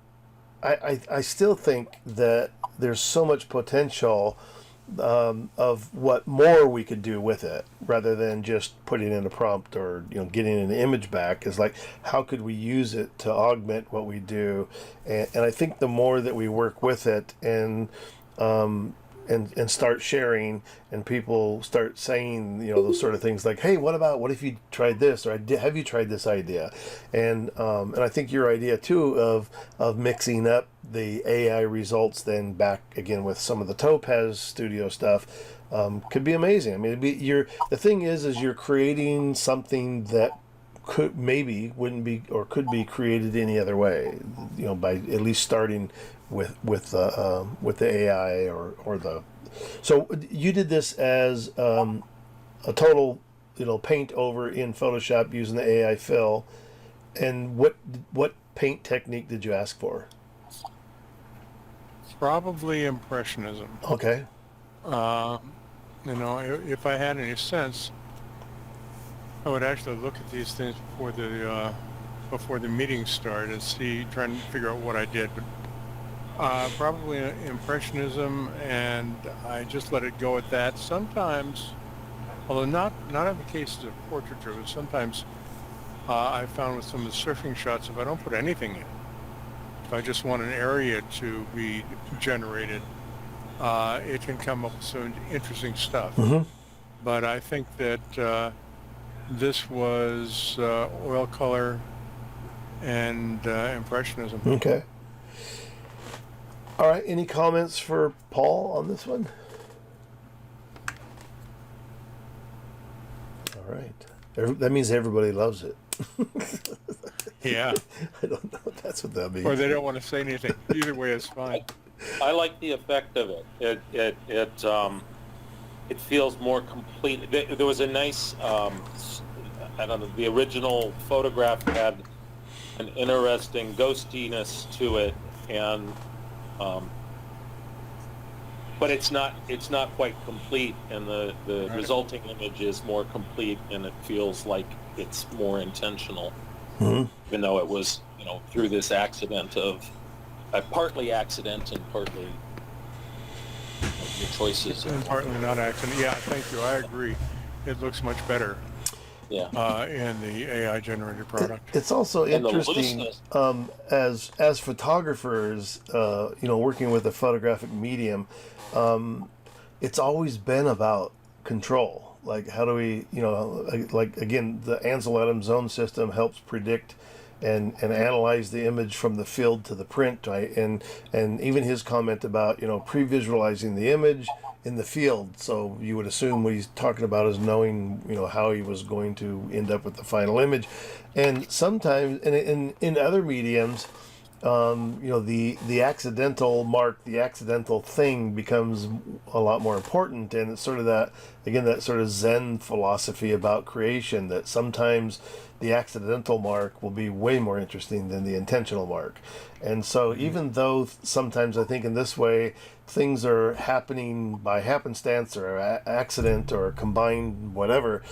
I still think that there's so much potential of what more we could do with it, rather than just putting in a prompt or getting an image back. Is like, how could we use it to augment what we do? And I think the more that we work with it and start sharing, and people start saying those sort of things like, hey, what if you tried this, or have you tried this idea? And I think your idea too of mixing up the AI results then back again with some of the Topaz Studio stuff could be amazing. I mean, the thing is you're creating something that wouldn't be or could be created any other way, by at least starting with the AI or the. So you did this as a total paint over in Photoshop using the AI fill, and what paint technique did you ask for? Probably Impressionism. Okay. If I had any sense, I would actually look at these things before the meeting started and try and figure out what I did. But probably Impressionism, and I just let it go at that. Sometimes, although not in the cases of portraiture, but sometimes I found with some of the surfing shots, if I don't put anything in, if I just want an area to be generated, it can come up with some interesting stuff. But I think that this was oil color and Impressionism. Okay. All right. Any comments for Paul on this one? All right. That means everybody loves it. Yeah. I don't know if that's what that means. Or they don't want to say anything. Either way is fine. I like the effect of it. It feels more complete. There was a nice, I don't know, the original photograph had an interesting ghostiness to it, and but it's not quite complete, and the Right. resulting image is more complete, and it feels like it's more intentional, even though it was through this accident of partly accident and partly your choices. And partly not accident. Yeah, thank you. I agree. It looks much better Yeah. in the AI generated product. It's also And the interesting looseness. as photographers, working with a photographic medium. It's always been about control. Like, how do we, like again, the Ansel Adams zone system helps predict and analyze the image from the field to the print, right? And even his comment about pre-visualizing the image in the field. So you would assume what he's talking about is knowing how he was going to end up with the final image. And sometimes in other mediums, the accidental mark, the accidental thing becomes a lot more important, and it's sort of that sort of Zen philosophy about creation, that sometimes the accidental mark will be way more interesting than the intentional mark. And so even though sometimes I think in this way things are happening by happenstance or accident or combined whatever,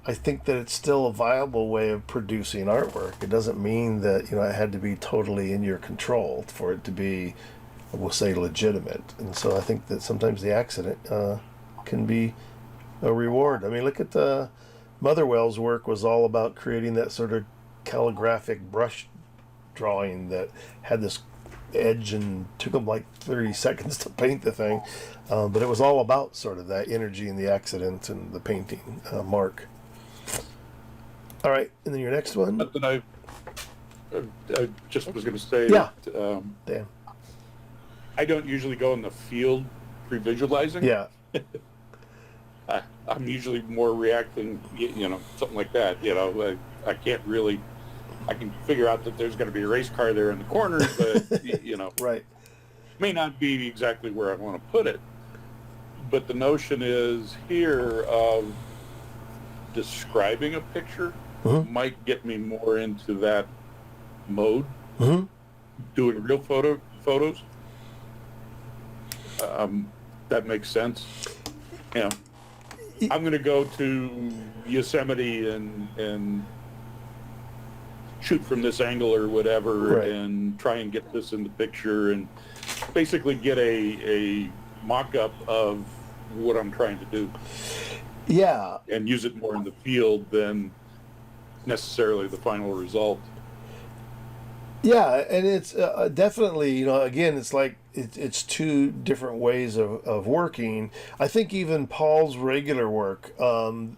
I think that it's still a viable way of producing artwork. It doesn't mean that it had to be totally in your control for it to be, we'll say, legitimate. And so I think that sometimes the accident can be a reward. I mean, look at Motherwell's work was all about creating that sort of calligraphic brush drawing that had this edge and took them like 30 seconds to paint the thing. But it was all about sort of that energy and the accident and the painting mark. All right, and then your next one. That I just was going to say. Yeah. That, Dan. I don't usually go in the field pre-visualizing. Yeah. I'm usually more reacting, something like that. I can't really. I can figure out that there's going to be a race car there in the corner, but Right. may not be exactly where I want to put it. But the notion is here of describing a picture might get me more into that mode. Doing real photos. That makes sense. I'm going to go to Yosemite and shoot from this angle or whatever, Right. and try and get this in the picture and basically get a mock-up of what I'm trying to do. Yeah. And use it more in the field than necessarily the final result. Yeah, and it's definitely, again, it's like it's two different ways of working. I think even Paul's regular work,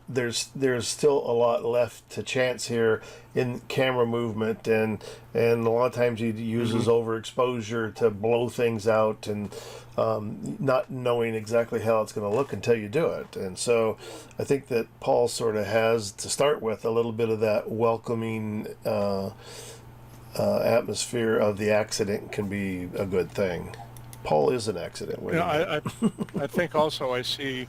there's still a lot left to chance here in camera movement, and a lot of times he uses overexposure to blow things out, and not knowing exactly how it's going to look until you do it. And so I think that Paul sort of has, to start with, a little bit of that welcoming atmosphere of the accident can be a good thing. Paul is an accident. I think also I see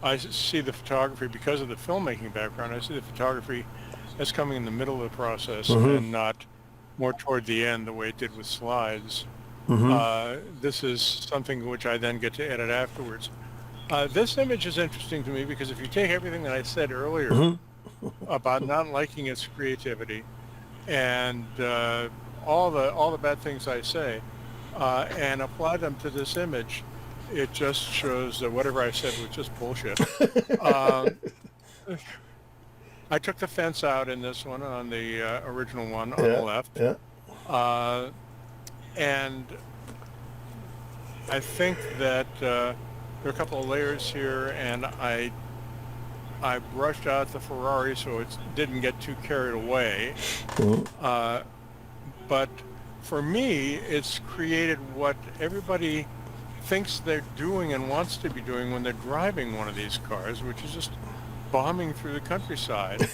the photography, because of the filmmaking background. I see the photography as coming in the middle of the process and not more toward the end, the way it did with slides. This is something which I then get to edit afterwards. This image is interesting to me because if you take everything that I said earlier about not liking its creativity and all the bad things I say, and apply them to this image, it just shows that whatever I said was just bullshit. I took the fence out in this one, on the original one on the left. Yeah. And I think that there are a couple of layers here, and I brushed out the Ferrari so it didn't get too carried away. But for me, it's created what everybody thinks they're doing and wants to be doing when they're driving one of these cars, which is just bombing through the countryside,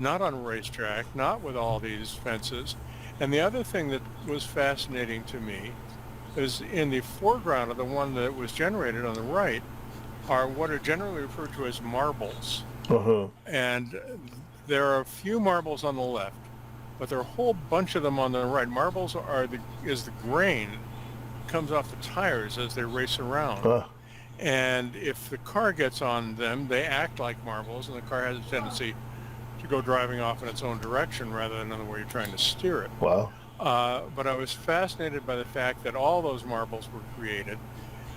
not on a racetrack, not with all these fences. And the other thing that was fascinating to me is in the foreground of the one that was generated on the right are what are generally referred to as marbles. And there are a few marbles on the left, but there are a whole bunch of them on the right. Marbles is the grain comes off the tires as they race around. And if the car gets on them, they act like marbles, and the car has a tendency to go driving off in its own direction rather than the way you're trying to steer it. Wow. But I was fascinated by the fact that all those marbles were created,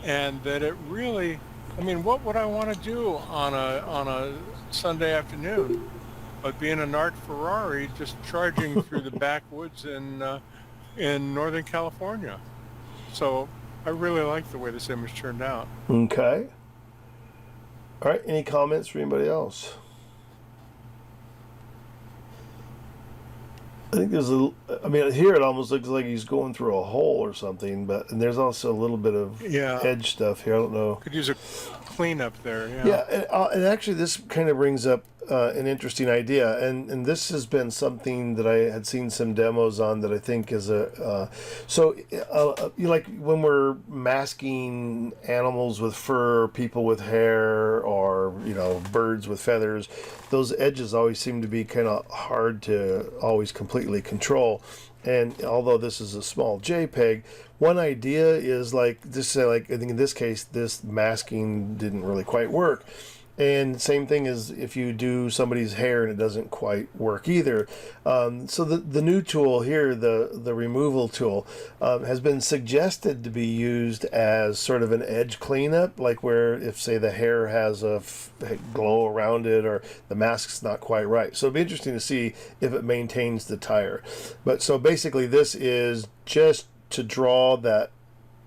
and that it really, I mean, what would I want to do on a Sunday afternoon but be in an art Ferrari just charging through the backwoods in Northern California? So I really like the way this image turned out. Okay. All right, any comments from anybody else? I think there's I mean, here it almost looks like he's going through a hole or something, and there's also a little bit of edge stuff here. I don't know. Could use a cleanup there. Yeah. Yeah, and actually, this kind of brings up an interesting idea, and this has been something that I had seen some demos on that I think is you like when we're masking animals with fur, people with hair, or birds with feathers, those edges always seem to be kind of hard to always completely control. And although this is a small JPEG, one idea is I think in this case, this masking didn't really quite work. And same thing as if you do somebody's hair and it doesn't quite work either. So the new tool here, the removal tool, has been suggested to be used as sort of an edge cleanup, like where if, say, the hair has a glow around it or the mask's not quite right. So it'd be interesting to see if it maintains the tire. But so basically this is just to draw that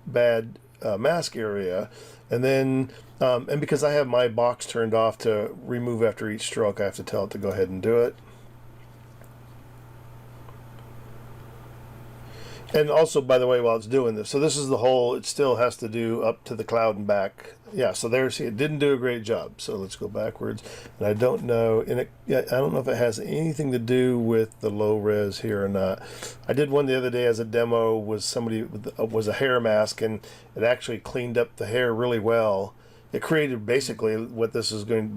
bad mask area, and then and because I have my box turned off to remove after each stroke, I have to tell it to go ahead and do it. And also, by the way, while it's doing this, so this is the hole. It still has to do up to the cloud and back. Yeah, so see, it didn't do a great job. So let's go backwards. And I don't know, I don't know if it has anything to do with the low res here or not. I did one the other day as a demo. Was a hair mask, and it actually cleaned up the hair really well. It created basically what this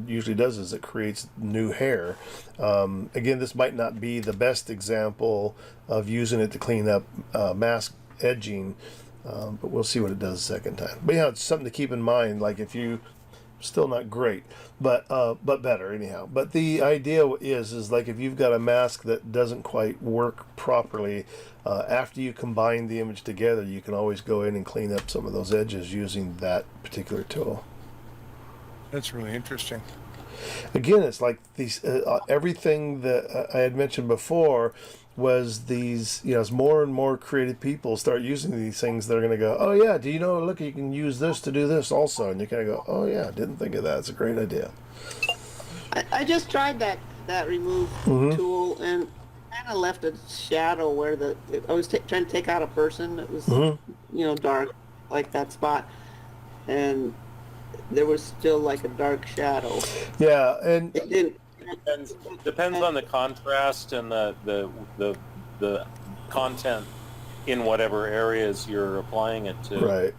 usually does is it creates new hair. Again, this might not be the best example of using it to clean up mask edging, but we'll see what it does the second time. But it's something to keep in mind. Like if you still not great, but better anyhow. But the idea is like if you've got a mask that doesn't quite work properly, after you combine the image together, you can always go in and clean up some of those edges using that particular tool. That's really interesting. Again, it's like these everything that I had mentioned before was these, as more and more creative people start using these things, they're going to go, oh yeah, do you know, look, you can use this to do this also. And you kind of go, oh yeah, didn't think of that. It's a great idea. I just tried that remove tool and kind of left a shadow where I was trying to take out a person that was, dark, like that spot. And there was still like a dark shadow. Yeah, and it didn't. Depends on the contrast and the content in whatever areas you're applying it to. Right.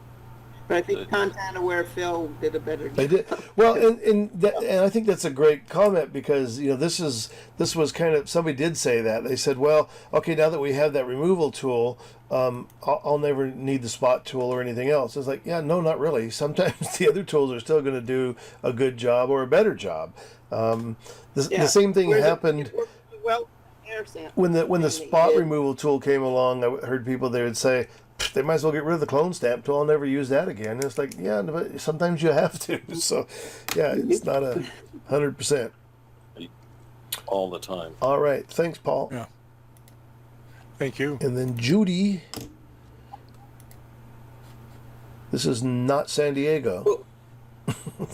But I think content-aware Phil did a better job. They did well, and I think that's a great comment because this was kind of, somebody did say that. They said, well, okay, now that we have that removal tool, I'll never need the spot tool or anything else. It's like, yeah, no, not really. Sometimes the other tools are still going to do a good job or a better job. The same thing happened. When the spot removal tool came along, I heard people, they would say, they might as well get rid of the clone stamp tool. I'll never use that again. And it's like, yeah, but sometimes you have to. So, yeah, it's not 100%. All the time. All right. Thanks, Paul. Yeah. Thank you. And then Judy. This is not San Diego.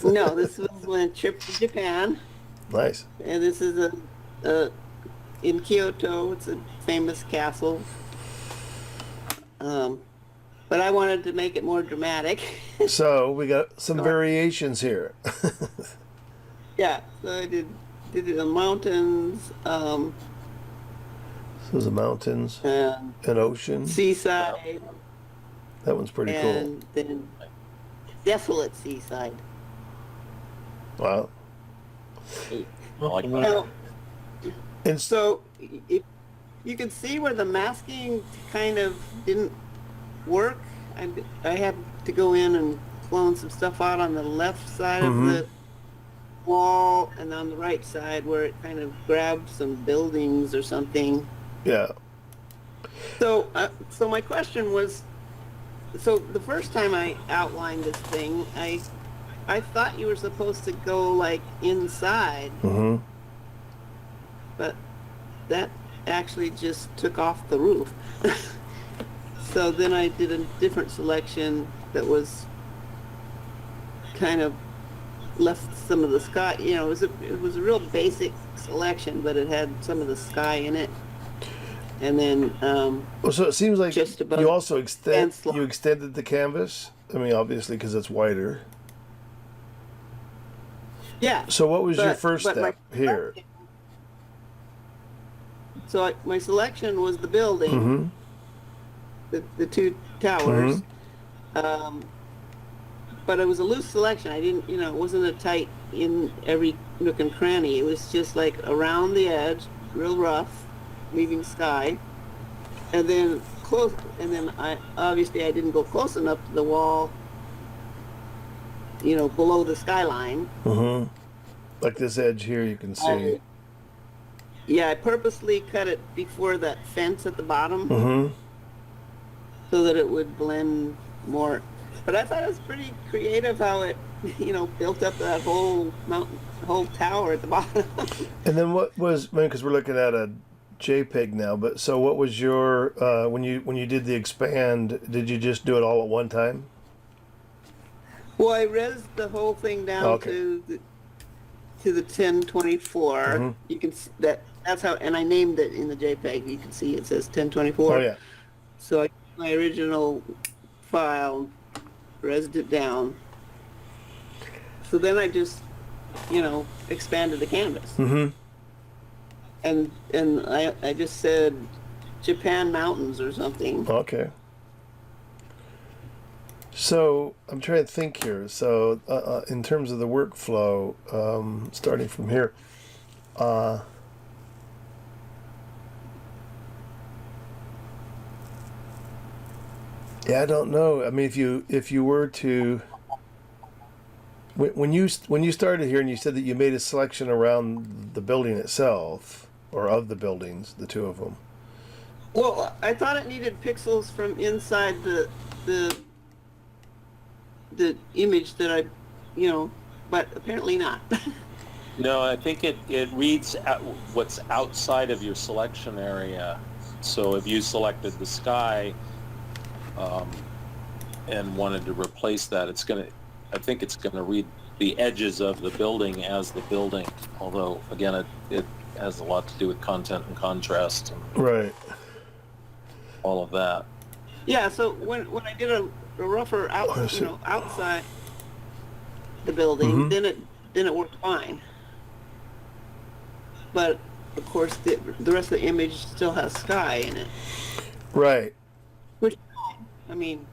No, this was a trip to Japan. Nice. And this is in Kyoto. It's a famous castle. But I wanted to make it more dramatic. So we got some variations here. Yeah, so I did it in the mountains. So the mountains, an ocean, seaside. That one's pretty cool. And then desolate seaside. Wow. I like that. And So if you can see where the masking kind of didn't work. I had to go in and clone some stuff out on the left side of the wall and on the right side where it kind of grabbed some buildings or something. Yeah. So my question was, so the first time I outlined this thing, I thought you were supposed to go like inside, but that actually just took off the roof. So then I did a different selection that was kind of left some of the sky. You know, it was a real basic selection, but it had some of the sky in it. And then Well, so it seems like just above you also you extended the canvas. I mean, obviously because it's wider. yeah. So what was your first but step here? So my selection was the building, Mm-hmm. the two towers. Mm-hmm. But it was a loose selection. I didn't, you know, it wasn't a tight in every nook and cranny. It was just like around the edge, real rough, leaving sky, and then close. And then I didn't go close enough to the wall, you know, below the skyline. Mm-hmm. Like this edge here, you can see. Yeah, I purposely cut it before that fence at the bottom, Mm-hmm. so that it would blend more. But I thought it was pretty creative how it, you know, built up that whole mountain, whole tower at the bottom. And then what was, because we're looking at a JPEG now, but so what was your when you did the expand? Did you just do it all at one time? Well, I rezzed the whole thing down Okay. to the 1024. Mhm. You can see that's how, and I named it in the JPEG. You can see it says 1024. Oh yeah. So I my original file, rezzed it down. So then I just, you know, expanded the canvas. Mm-hmm. And I just said Japan mountains or something. Okay. So I'm trying to think here. So in terms of the workflow, starting from here, yeah, I don't know. I mean, if you were to when you started here and you said that you made a selection around the building itself or of the buildings, the two of them. Well, I thought it needed pixels from inside the image that I, you know, but apparently not. No, I think it reads what's outside of your selection area. So if you selected the sky and wanted to replace that, I think it's gonna read the edges of the building as the building. Although again, it has a lot to do with content and contrast and Right. all of that. Yeah, so when I did a rougher outside the building, Mhm. then it worked fine. But of course, the rest of the image still has sky in it, Right. which I mean,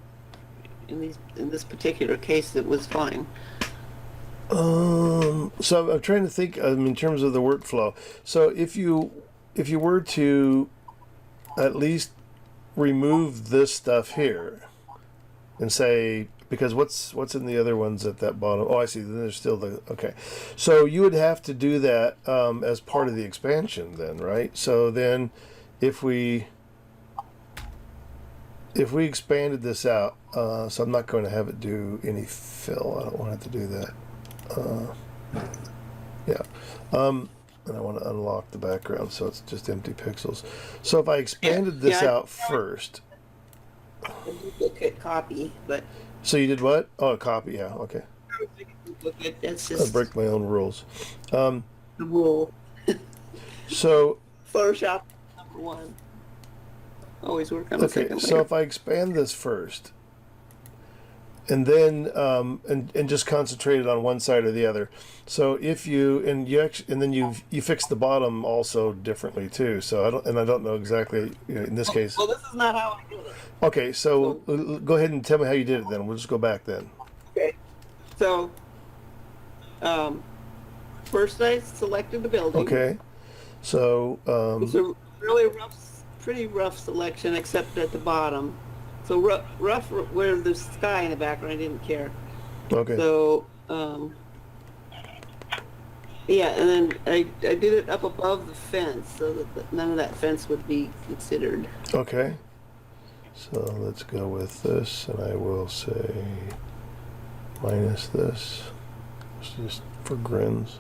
in this particular case, it was fine. So I'm trying to think in terms of the workflow. So if you were to at least remove this stuff here and say, because what's in the other ones at that bottom? Oh, I see. Then there's still okay. So you would have to do that as part of the expansion then, right? So then if we expanded this out, so I'm not going to have it do any fill. I don't want it to do that. Yeah. And I want to unlock the background so it's just empty pixels. So if I expanded this out first. A duplicate copy, but So you did what? Oh, a copy, yeah, okay. that's I just break my own rules. the rule. So, Photoshop #1. Always work on the okay, second so layer. if I expand this first, and then and just concentrate it on one side or the other. So if you then you fix the bottom also differently too. So I don't know exactly in this case. Well, this is not how I did it. Okay, so go ahead and tell me how you did it then. We'll just go back then. Okay. So, first I selected the building. Okay. So It's a really pretty rough selection, except at the bottom. So rough where there's sky in the background, I didn't care. okay. So, yeah, and then I did it up above the fence so that none of that fence would be considered. Okay. So let's go with this, and I will say minus this. It's just for grins.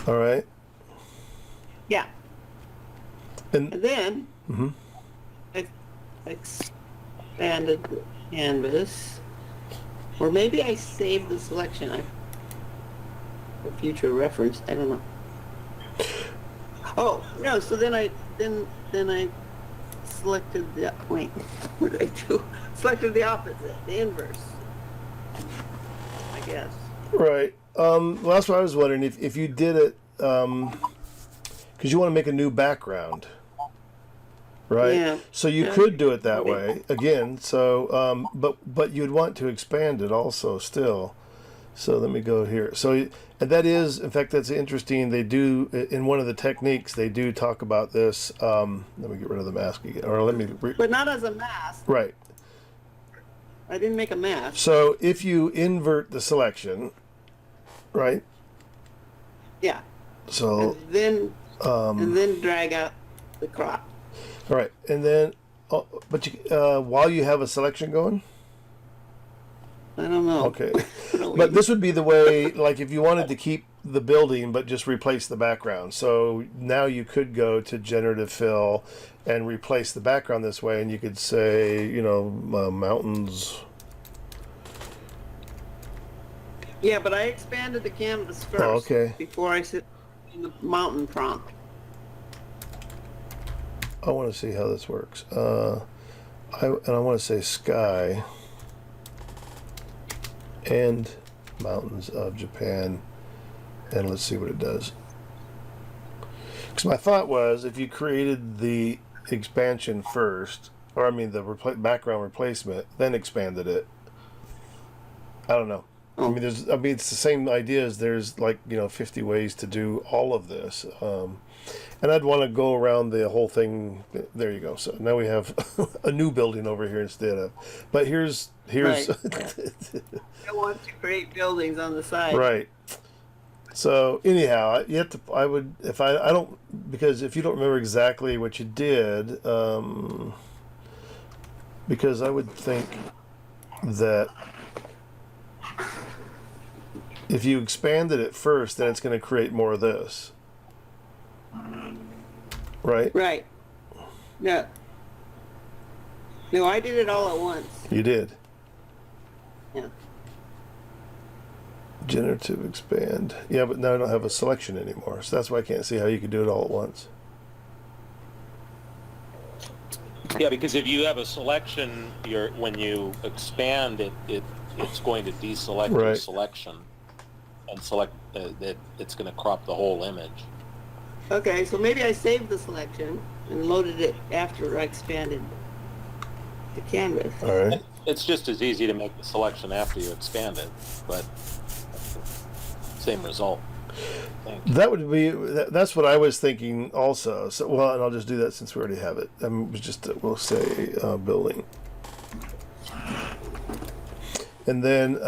All right. Yeah. And And then mhm. expanded the canvas. Or maybe I saved the selection for future reference. I don't know. Oh, no, so then I selected the, wait, what did I do? Selected the opposite, the inverse, I guess. Right. Well, that's what I was wondering if you did it, because you want to make a new background, right? Yeah. So you Yeah. could do it that way again. So, but you'd want to expand it also still. So let me go here. So, and that is, in fact, that's interesting. They do in one of the techniques. They do talk about this. Let me get rid of the mask again, or let me. But not as a mask. Right. I didn't make a mask. So if you invert the selection, right? Yeah. So And then drag out the crop. all right, and then, but while you have a selection going. I don't know. Okay, I don't but this would be the way, like if you wanted to keep the building but just replace the background. So now you could go to generative fill and replace the background this way, and you could say, mountains. Yeah, but I expanded the canvas first. Oh, okay. Before I sit in the mountain prompt. I want to see how this works. I want to say sky and mountains of Japan, and let's see what it does. Because my thought was, if you created the expansion first, or I mean the background replacement, then expanded it. I don't know. I mean, it's the same idea as there's 50 ways to do all of this, and I'd want to go around the whole thing. There you go. So now we have a new building over here instead of. But here's. Right. I want to create buildings on the side. Right. So anyhow, you have to. I would if I don't, because if you don't remember exactly what you did, because I would think that if you expanded it first, then it's going to create more of this. Right? Right. No. No, I did it all at once. You did. Yeah. Generative expand. Yeah, but now I don't have a selection anymore. So that's why I can't see how you could do it all at once. Yeah, because if you have a selection, when you expand it, it's going to deselect the Right. selection and select that it's going to crop the whole image. Okay, so maybe I saved the selection and loaded it after I expanded the canvas. All right. It's just as easy to make the selection after you expand it, but same result. That would be. That's what I was thinking also. So well, and I'll just do that since we already have it. It was just we'll say building, and then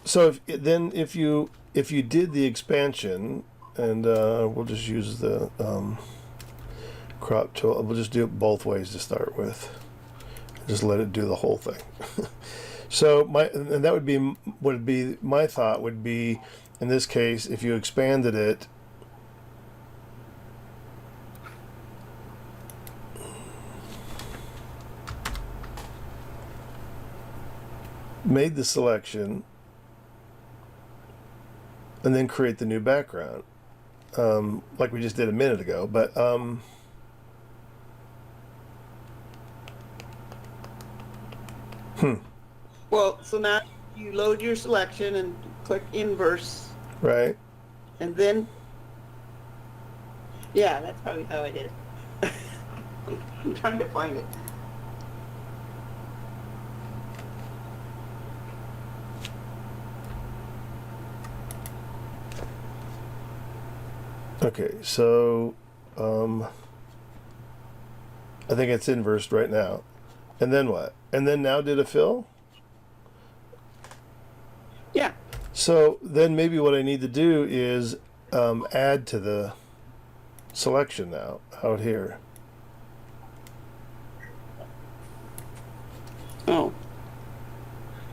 so if you did the expansion, and we'll just use the crop tool. We'll just do it both ways to start with. Just let it do the whole thing. So that would be my thought would be, in this case, if you expanded it, made the selection, and then create the new background, like we just did a minute ago. But Well, so now you load your selection and click inverse, right. and then, yeah, that's probably how I did it. I'm trying to find it. Okay, so I think it's inversed right now. And then what? And then now did a fill? Yeah. So then maybe what I need to do is add to the selection now out here. Oh.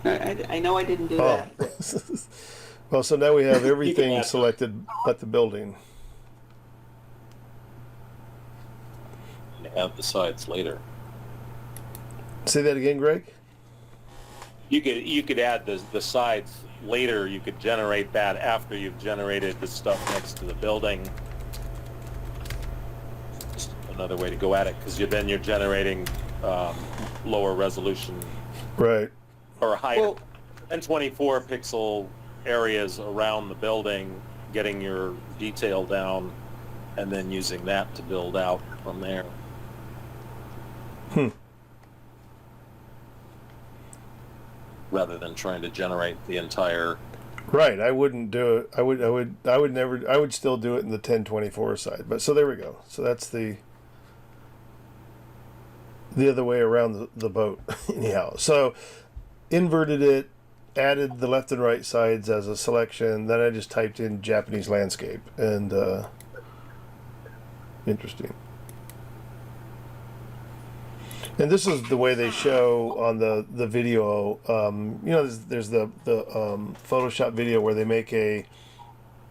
I know I didn't do Oh. that. Well, so now we have everything selected but the building. Add the sides later. Say that again, Greg? You could add the sides later. You could generate that after you've generated the stuff next to the building. Just another way to go at it, because then you're generating lower resolution Right. or higher Well, and 24 pixel areas around the building, getting your detail down, and then using that to build out from there. Rather than trying to generate the entire. Right. I wouldn't do it. I would still do it in the 1024 side. But so there we go. So that's the other way around the boat. Anyhow, so inverted it, added the left and right sides as a selection. Then I just typed in Japanese landscape, and interesting. And this is the way they show on the video. You know, there's the Photoshop video where they make a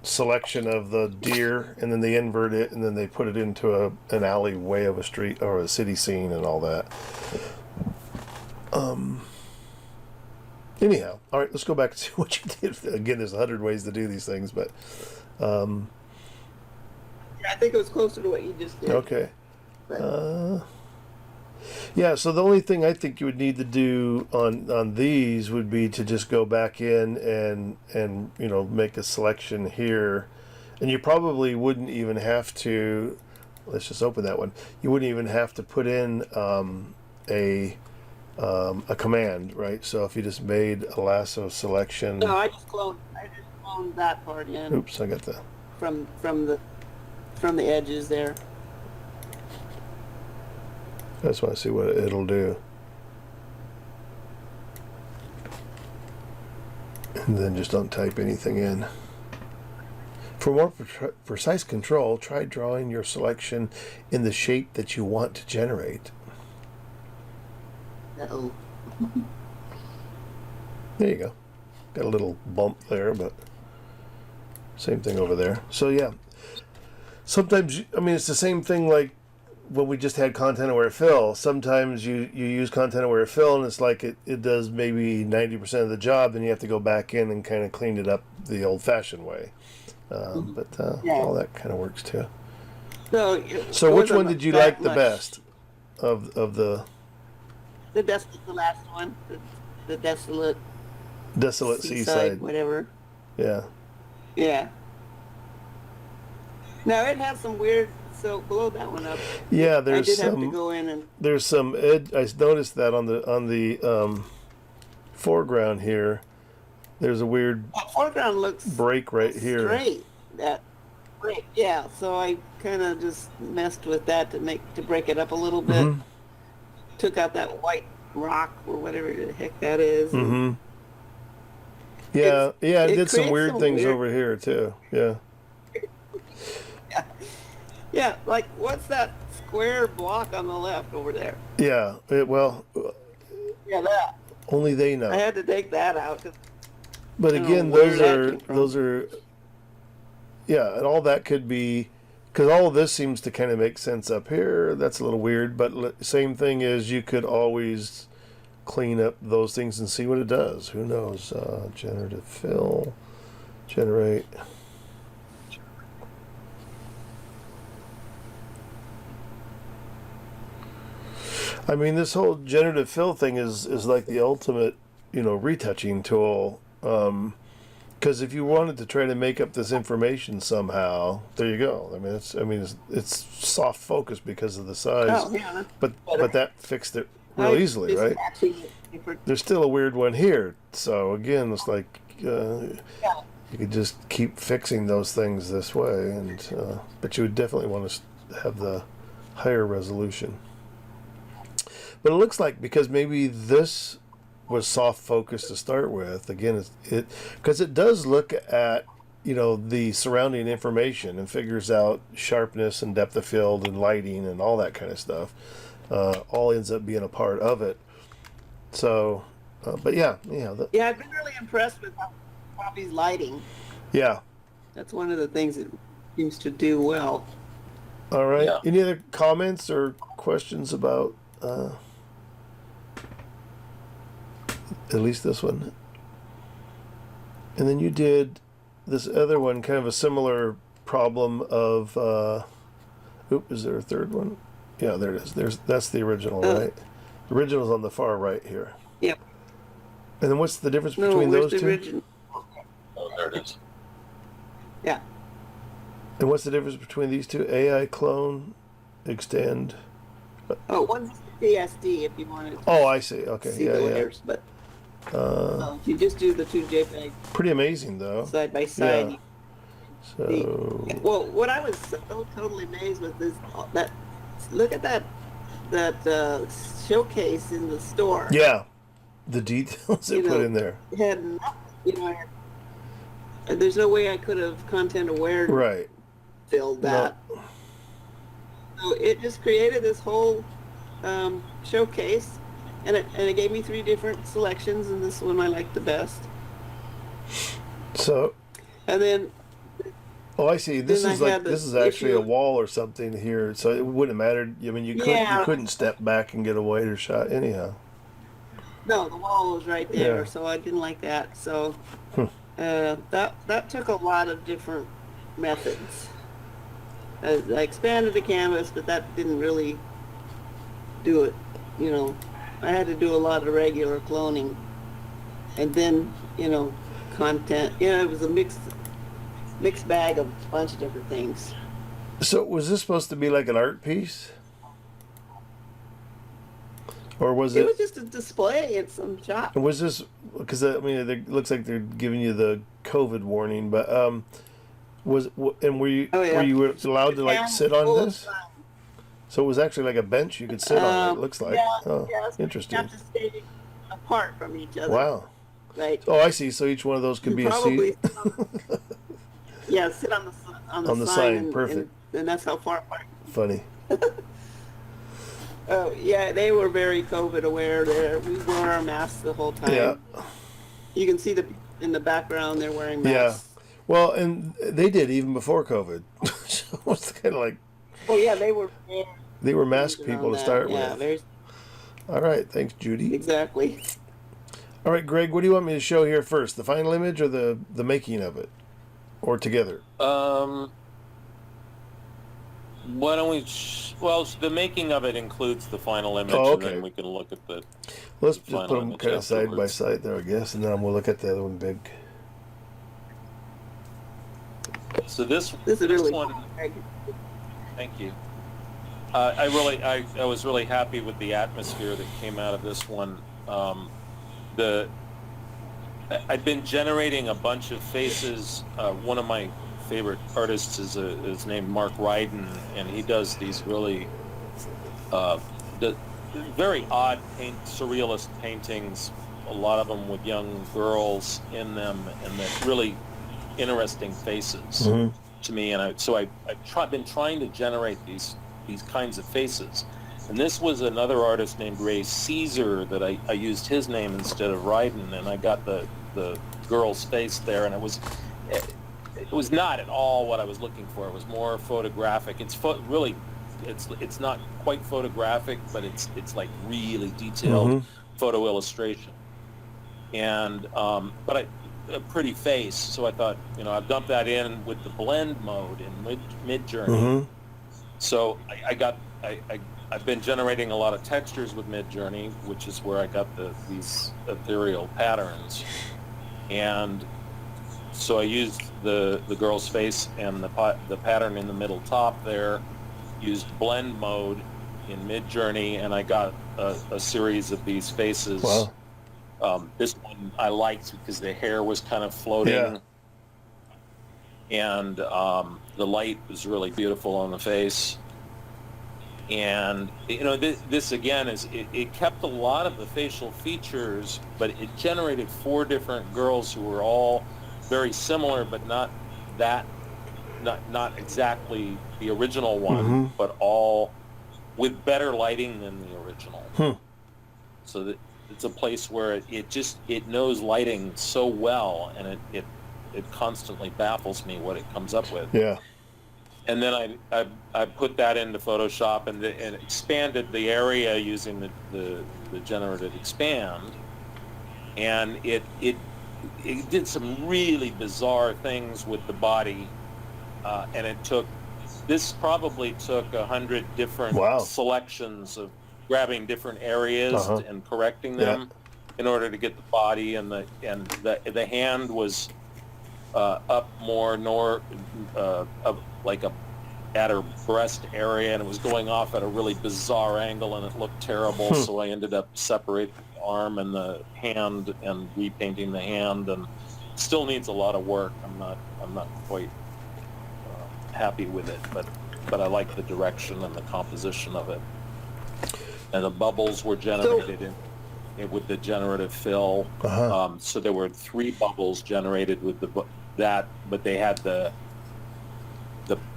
selection of the deer, and then they invert it, and then they put it into an alleyway of a street or a city scene and all that. Anyhow, all right, let's go back and see what you did. Again, there's 100 ways to do these things, but yeah, I think it was closer to what you just did. okay. But, Yeah, so the only thing I think you would need to do on these would be to just go back in and you know, make a selection here, and you probably wouldn't even have to. Let's just open that one. You wouldn't even have to put in a command, right? So if you just made a lasso selection. no, I just cloned that part in. Oops, I got the. from the edges there. I just want to see what it'll do. And then just don't type anything in. For more precise control, try drawing your selection in the shape that you want to generate. Uh-oh. There you go. Got a little bump there, but same thing over there. So yeah, sometimes, I mean, it's the same thing like when we just had content aware fill. Sometimes you use content aware fill and it's like it does maybe 90% of the job, then you have to go back in and kind of clean it up the old fashioned way. But Yeah. all that kind of works too. So So which one did you like the much. best of the The last one, the desolate seaside? whatever. Yeah. Yeah. Now it has some weird. So blow that one up. Yeah, I there's did have to some go in and. there's some edge. I noticed that on the foreground here. There's a weird The foreground looks break right here. straight. That break, yeah. So I kind of just messed with that to break it up a little bit. Mhm. Took out that white rock or whatever the heck that is. Mm-hmm. Yeah, yeah, it it did some creates weird some things weird- over here too. Yeah. Yeah, like what's that square block on the left over there? Yeah. Well, Yeah, that. only they know. I had to take that out. 'Cause But I don't again, know where those that are came from. yeah, and all that could be because all of this seems to kind of make sense up here. That's a little weird, but same thing is you could always clean up those things and see what it does. Who knows? Generative fill, generate. I mean, this whole generative fill thing is like the ultimate, you know, retouching tool. Because if you wanted to try to make up this information somehow, there you go. I mean, it's soft focus because of the size. Oh, yeah. that's But better. that fixed it real I easily, just right? actually- There's still a weird one here. So again, it's like you could just keep fixing those things this way, and but you would definitely want to have the higher resolution. But it looks like because maybe this was soft focus to start with. Again, it because it does look at, you know, the surrounding information and figures out sharpness and depth of field and lighting and all that kind of stuff. All ends up being a part of it. So, but yeah, Yeah, I've been really impressed with Bobby's lighting. yeah. That's one of the things it seems to do well. All right. Yeah. Any other comments or questions about At least this one. And then you did this other one, kind of a similar problem of, is there a third one? Yeah, there it is. That's the original, right? The original's on the far right here. Yep. And then what's the difference No, between where's those the two? original? Oh, there it is. Yeah. And what's the difference between these two? AI clone, extend. Oh, one's PSD if you want to Oh, I see. Okay, see yeah, the yeah. layers, but if you just do the two JPEG Pretty amazing, though. side by side. Yeah. So, Well, what I was so totally amazed with is that look at that showcase in the store. yeah, the details they You put know, in there. It had nothing, you know. There's no way I could have content aware Right. filled that. So it just created this whole showcase, and it gave me 3 different selections, and this one I liked the best. So, And then oh, I see. This Then is I like had this the is actually a issue- wall or something here, so it wouldn't have mattered. I mean, you Yeah. couldn't step back and get a wider shot anyhow. no, the wall was right there, Yeah. so I didn't like that. So that took a lot of different methods. I expanded the canvas, but that didn't really do it. You know, I had to do a lot of regular cloning, and then content. It was a mixed bag of a bunch of different things. So, was this supposed to be like an art piece, or was It it? was just a display in some shop. Was this because I mean it looks like they're giving you the COVID warning, but were you Oh, yeah. were you allowed to like sit on Full of this? sun. So it was actually like a bench you could sit on. It looks like. Yeah, Oh, yes, interesting. You have to stay apart from each other. Wow. Right. Oh, I see. So each one of those could be a Probably. seat. Yeah, sit on the On the sign. sign, And, perfect. And that's how far apart. Funny. Oh yeah, they were very COVID aware. There, we wore our masks the whole time. Yeah. You can see in the background they're wearing Yeah. masks. Well, and they did even before COVID. So it's kind of like Oh yeah, they were. they were masked around people to that. start Yeah, with. there's All right. Thanks, Judy. exactly. All right, Greg, what do you want me to show here first? The final image or the making of it? Or together? Why don't we? Well, the making of it includes the final image, Oh, and okay. then we can look at the. Let's just Final put them image kind of side by afterwards. side there, I guess, and then we'll look at the other one big. So this This is really. one. Thank you. I was really happy with the atmosphere that came out of this one. I've been generating a bunch of faces. One of my favorite artists is named Mark Ryden, and he does these really very odd surrealist paintings. A lot of them with young girls in them, and they're really interesting faces to me. And I've been trying to generate these kinds of faces. And this was another artist named Ray Caesar that I used his name instead of Ryden, and I got the girl's face there, and it was not at all what I was looking for. It was more photographic. It's not quite photographic, but it's like really detailed photo illustration. And but a pretty face, so I thought, I've dumped that in with the blend mode in Midjourney. So I've been generating a lot of textures with Midjourney, which is where I got these ethereal patterns. And so I used the girl's face and the pattern in the middle top there, used blend mode in Midjourney, and I got a series of these faces. Wow. This one I liked because the hair was kind of floating. Yeah. And the light was really beautiful on the face. And this again it kept a lot of the facial features, but it generated 4 different girls who were all very similar, but not exactly the original one, but all with better lighting than the original. So that it's a place where it knows lighting so well, and it constantly baffles me what it comes up with. Yeah. And then I put that into Photoshop and expanded the area using the generative expand, and it did some really bizarre things with the body, and this probably took 100 different Wow. selections of grabbing different areas Uh-huh. and correcting them in order to get the body, and the hand was up more like at her breast area, and it was going off at a really bizarre angle, and it looked terrible. So I ended up separating the arm and the hand and repainting the hand, and still needs a lot of work. I'm not quite happy with it, but I like the direction and the composition of it. And the bubbles were generated with the generative fill. So there were 3 bubbles generated with that, but they had the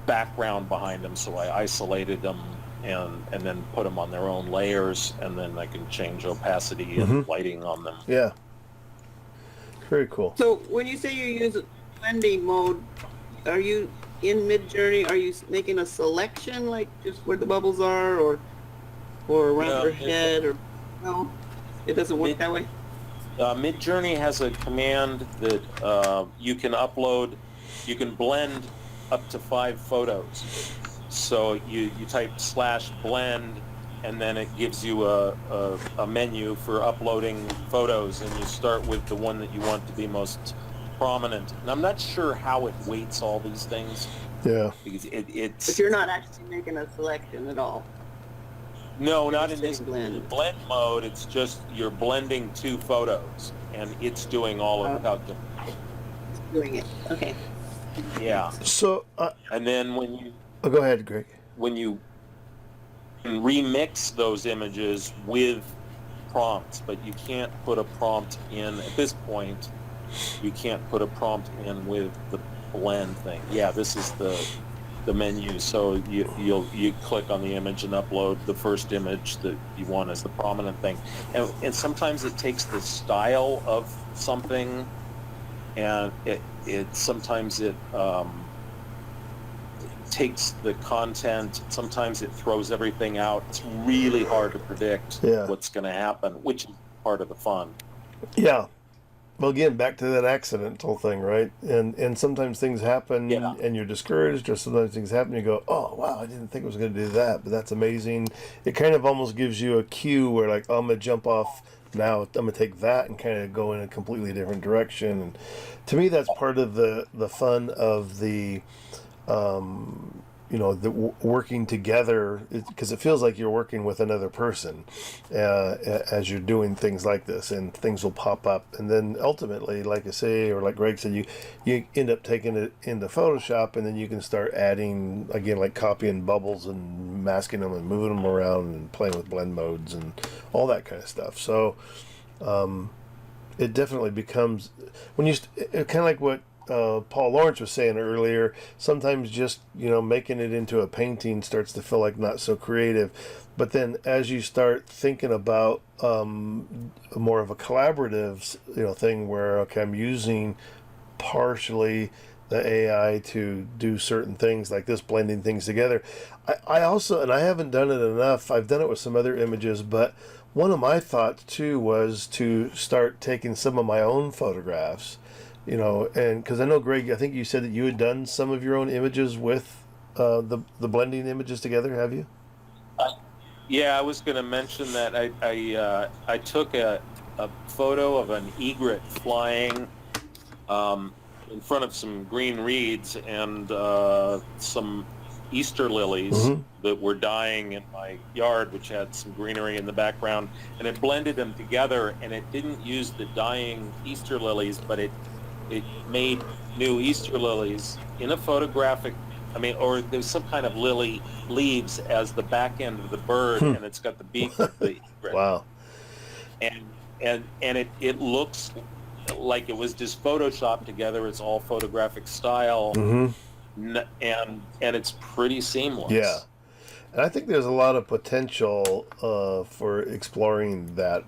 background behind them, so I isolated them and then put them on their own layers, and then I can change opacity and lighting on them. Yeah. Very cool. So when you say you use blending mode, are you in Midjourney? Are you making a selection, like just where the bubbles are, or around her head, or no? It doesn't work that way. Midjourney has a command that you can blend up to 5 photos. So you type /blend, and then it gives you a menu for uploading photos, and you start with the one that you want to be most prominent. And I'm not sure how it weights all these things. Yeah. Because it's. But you're not actually making a selection at all. No, not in this blend mode. It's just you're blending 2 photos, and it's doing all of the calculation. Doing it. Okay. Yeah. So, And then when you go ahead, Greg. when you can remix those images with prompts, but you can't put a prompt in at this point. You can't put a prompt in with the blend thing. Yeah, this is the menu. So you click on the image and upload the first image that you want as the prominent thing, and sometimes it takes the style of something, and it sometimes it takes the content. Sometimes it throws everything out. It's really hard to predict what's going to happen, which is part of the fun. Yeah. Well, again, back to that accidental thing, right? And sometimes things happen and you're discouraged, or sometimes things happen and you go, oh, wow, I didn't think I was going to do that, but that's amazing. It kind of almost gives you a cue where, like, oh, I'm going to jump off now. I'm going to take that and kind of go in a completely different direction. And to me, that's part of the fun of the, the working together, because it feels like you're working with another person as you're doing things like this, and things will pop up, and then ultimately, like I say, or like Greg said, you end up taking it into Photoshop, and then you can start adding, again, like copying bubbles and masking them and moving them around and playing with blend modes and all that kind of stuff. So it definitely becomes, when you kind of like what Paul Lawrence was saying earlier, sometimes just making it into a painting starts to feel like not so creative, but then as you start thinking about more of a collaborative thing where, okay, I'm using partially the AI to do certain things like this, blending things together. I also, and I haven't done it enough, I've done it with some other images, but one of my thoughts too was to start taking some of my own photographs, and because I know, Greg, I think you said that you had done some of your own images with the blending images together. Have you? Yeah, I was going to mention that I took a photo of an egret flying in front of some green reeds and some Easter lilies that were dying in my yard, which had some greenery in the background, and it blended them together, and it didn't use the dying Easter lilies, but it made new Easter lilies in a photographic, or there's some kind of lily leaves as the back end of the bird, and it's got the beak of the egret. Wow. And it looks like it was just photoshopped together. It's all photographic style, and it's pretty seamless. Yeah. And I think there's a lot of potential for exploring that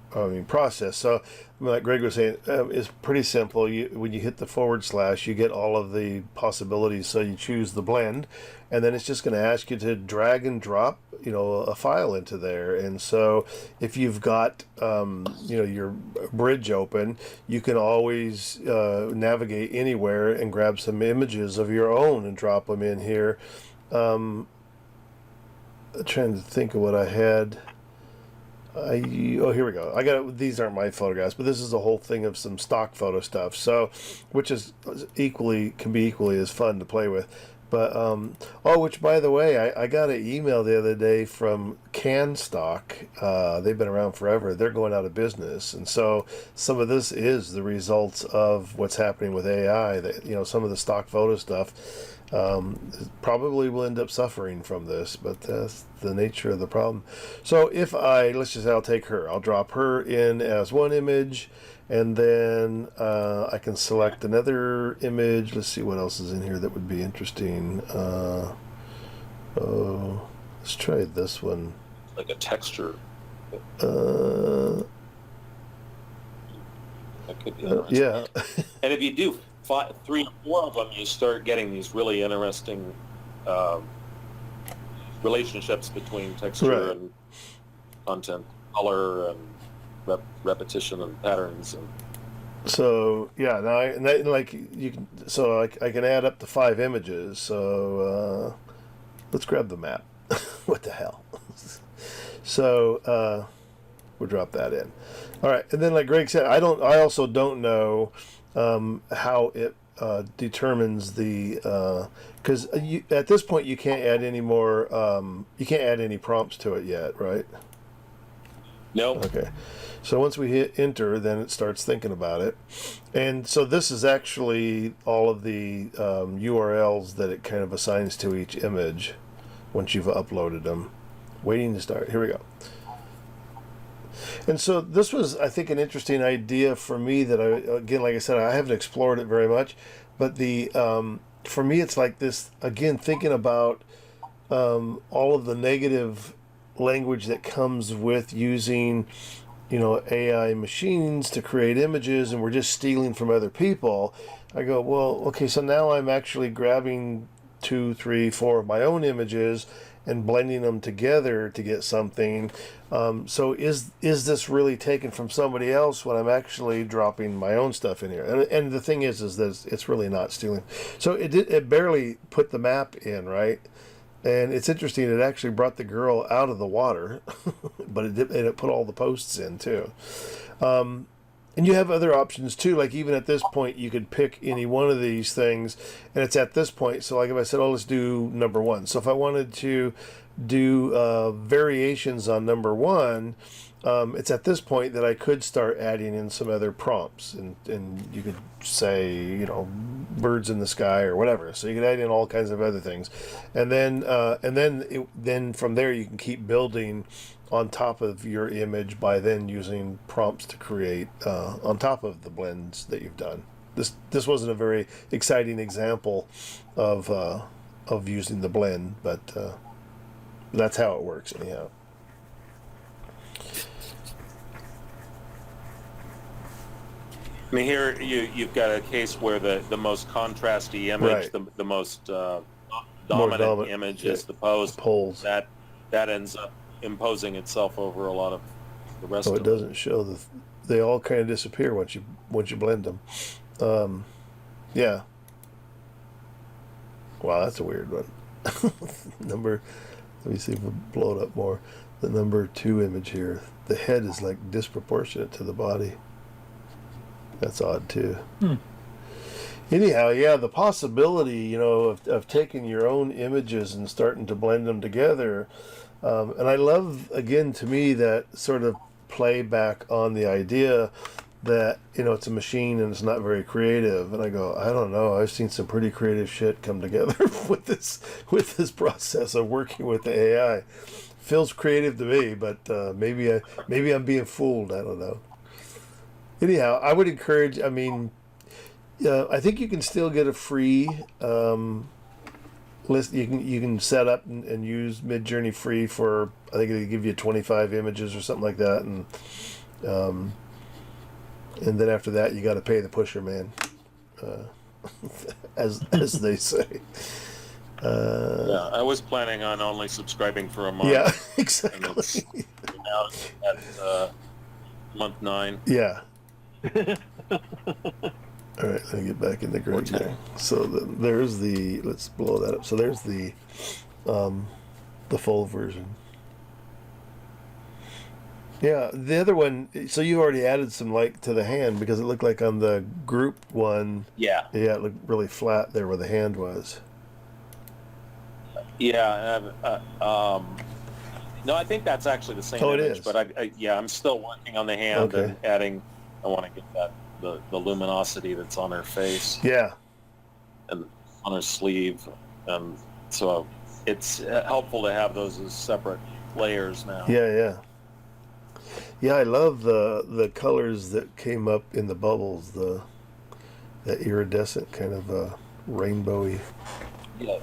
process. So, like Greg was saying, it's pretty simple. When you hit the /, you get all of the possibilities. So you choose the blend, and then it's just going to ask you to drag and drop, a file into there. And so if you've got, your bridge open, you can always navigate anywhere and grab some images of your own and drop them in here. Trying to think of what I had. Here we go. These aren't my photographs, but this is a whole thing of some stock photo stuff. So, which is can be equally as fun to play with. But which by the way, I got an email the other day from CanStock. They've been around forever. They're going out of business, and so some of this is the results of what's happening with AI. That some of the stock photo stuff probably will end up suffering from this, but that's the nature of the problem. So if I'll take her. I'll drop her in as one image, and then I can select another image. Let's see what else is in here that would be interesting. Let's try this one. Like a texture. That could be interesting. Yeah. And if you do 3 or 4 of them, you start getting these really interesting relationships between texture and content, color, and repetition and patterns. And so yeah, now I can add up to 5 images. So let's grab the map. What the hell? So we'll drop that in. All right, and then like Greg said, I also don't know how it determines the because at this point you can't add any more you can't add any prompts to it yet, right? No. Okay, so once we hit enter, then it starts thinking about it. And so this is actually all of the URLs that it kind of assigns to each image once you've uploaded them. Waiting to start. Here we go. And so this was, I think, an interesting idea for me that like I said, I haven't explored it very much, but for me, it's like this, again, thinking about all of the negative language that comes with using, AI machines to create images, and we're just stealing from other people. I go, well, okay, so now I'm actually grabbing 2, 3, 4 of my own images and blending them together to get something. So is this really taken from somebody else when I'm actually dropping my own stuff in here? And the thing is that it's really not stealing. So it barely put the map in, right? And it's interesting, it actually brought the girl out of the water, but it put all the posts in too. And you have other options too, like even at this point, you could pick any one of these things, and it's at this point. So like if I said, let's do number 1. So if I wanted to do variations on number 1, it's at this point that I could start adding in some other prompts, and you could say, birds in the sky or whatever. So you could add in all kinds of other things, and then from there you can keep building on top of your image by then using prompts to create on top of the blends that you've done. This wasn't a very exciting example of using the blend, but that's how it works anyhow. I mean, here you've got a case where the most contrasty image, Right. the most dominant image is the poles. That ends up imposing itself over a lot of the rest So of it doesn't show they all kind of disappear once you blend them. Yeah. Wow, that's a weird one. Let me see if we blow it up more. The number 2 image here. The head is like disproportionate to the body. That's odd too. Anyhow, yeah, the possibility, of taking your own images and starting to blend them together. And I love, again, to me, that sort of play back on the idea that, it's a machine and it's not very creative. And I go, I don't know. I've seen some pretty creative shit come together with this process of working with the AI. Feels creative to me, but maybe I'm being fooled. I don't know. Anyhow, I would encourage, I think you can still get a free list. You can set up and use Midjourney free for, I think they give you 25 images or something like that, and then after that you got to pay the pusher man, as they say. Yeah, I was planning on only subscribing for a month. Yeah, And exactly. it's now at month 9. Yeah. All right, let me get back in the grid Okay. here. So there's the, let's blow that up. So there's the full version. Yeah, the other one. So you already added some light to the hand because it looked like on the group one. Yeah. Yeah, it looked really flat there where the hand was. Yeah. No, I think that's actually the same Oh, it image, is. but I'm still working on the hand Okay. and adding. I want to get that the luminosity that's on her face Yeah. and on her sleeve, and so it's helpful to have those as separate layers now. Yeah. Yeah, I love the colors that came up in the bubbles. That iridescent kind of rainbowy. Yeah.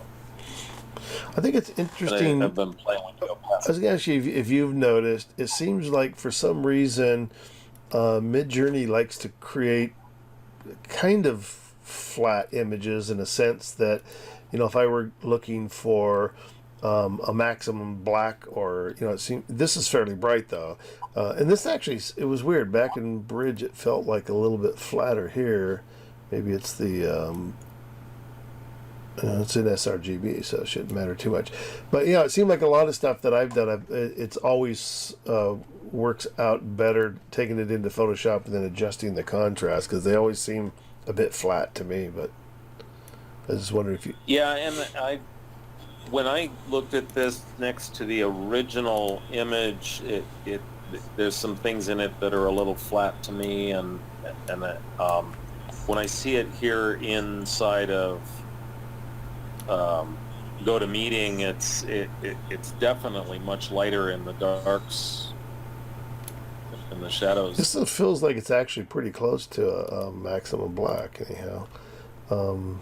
I think it's interesting. I've been playing with I Opacity. was going to ask you if you've noticed, it seems like for some reason, Midjourney likes to create kind of flat images in a sense that, if I were looking for a maximum black or, it seemed, this is fairly bright though. And this actually, it was weird. Back in Bridge, it felt like a little bit flatter here. Maybe it's the, it's in sRGB, so it shouldn't matter too much. But it seemed like a lot of stuff that I've done, it's always works out better taking it into Photoshop and then adjusting the contrast because they always seem a bit flat to me. But I just wonder if you. Yeah, and when I looked at this next to the original image, it there's some things in it that are a little flat to me, and when I see it here inside of GoToMeeting, it's definitely much lighter in the darks, in the shadows. This feels like it's actually pretty close to a maximum black, anyhow. And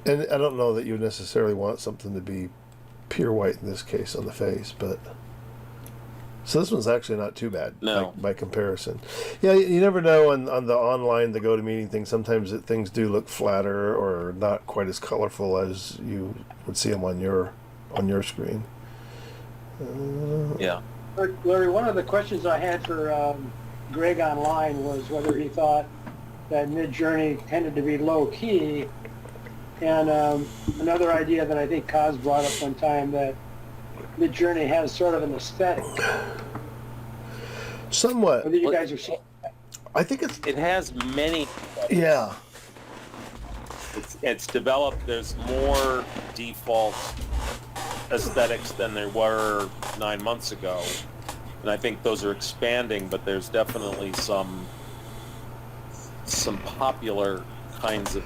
I don't know that you necessarily want something to be pure white in this case on the face, but so this one's actually not too bad. No. by comparison. Yeah, you never know on the online, the GoToMeeting thing. Sometimes things do look flatter or not quite as colorful as you would see them on your screen. Yeah. Larry, one of the questions I had for Greg online was whether he thought that Midjourney tended to be low key, and another idea that I think Kaz brought up one time, that Midjourney has sort of an aesthetic. Somewhat. Whether you guys are seeing that. I think it's. It has many. Yeah. It's developed. There's more default aesthetics than there were 9 months ago, and I think those are expanding. But there's definitely some popular kinds of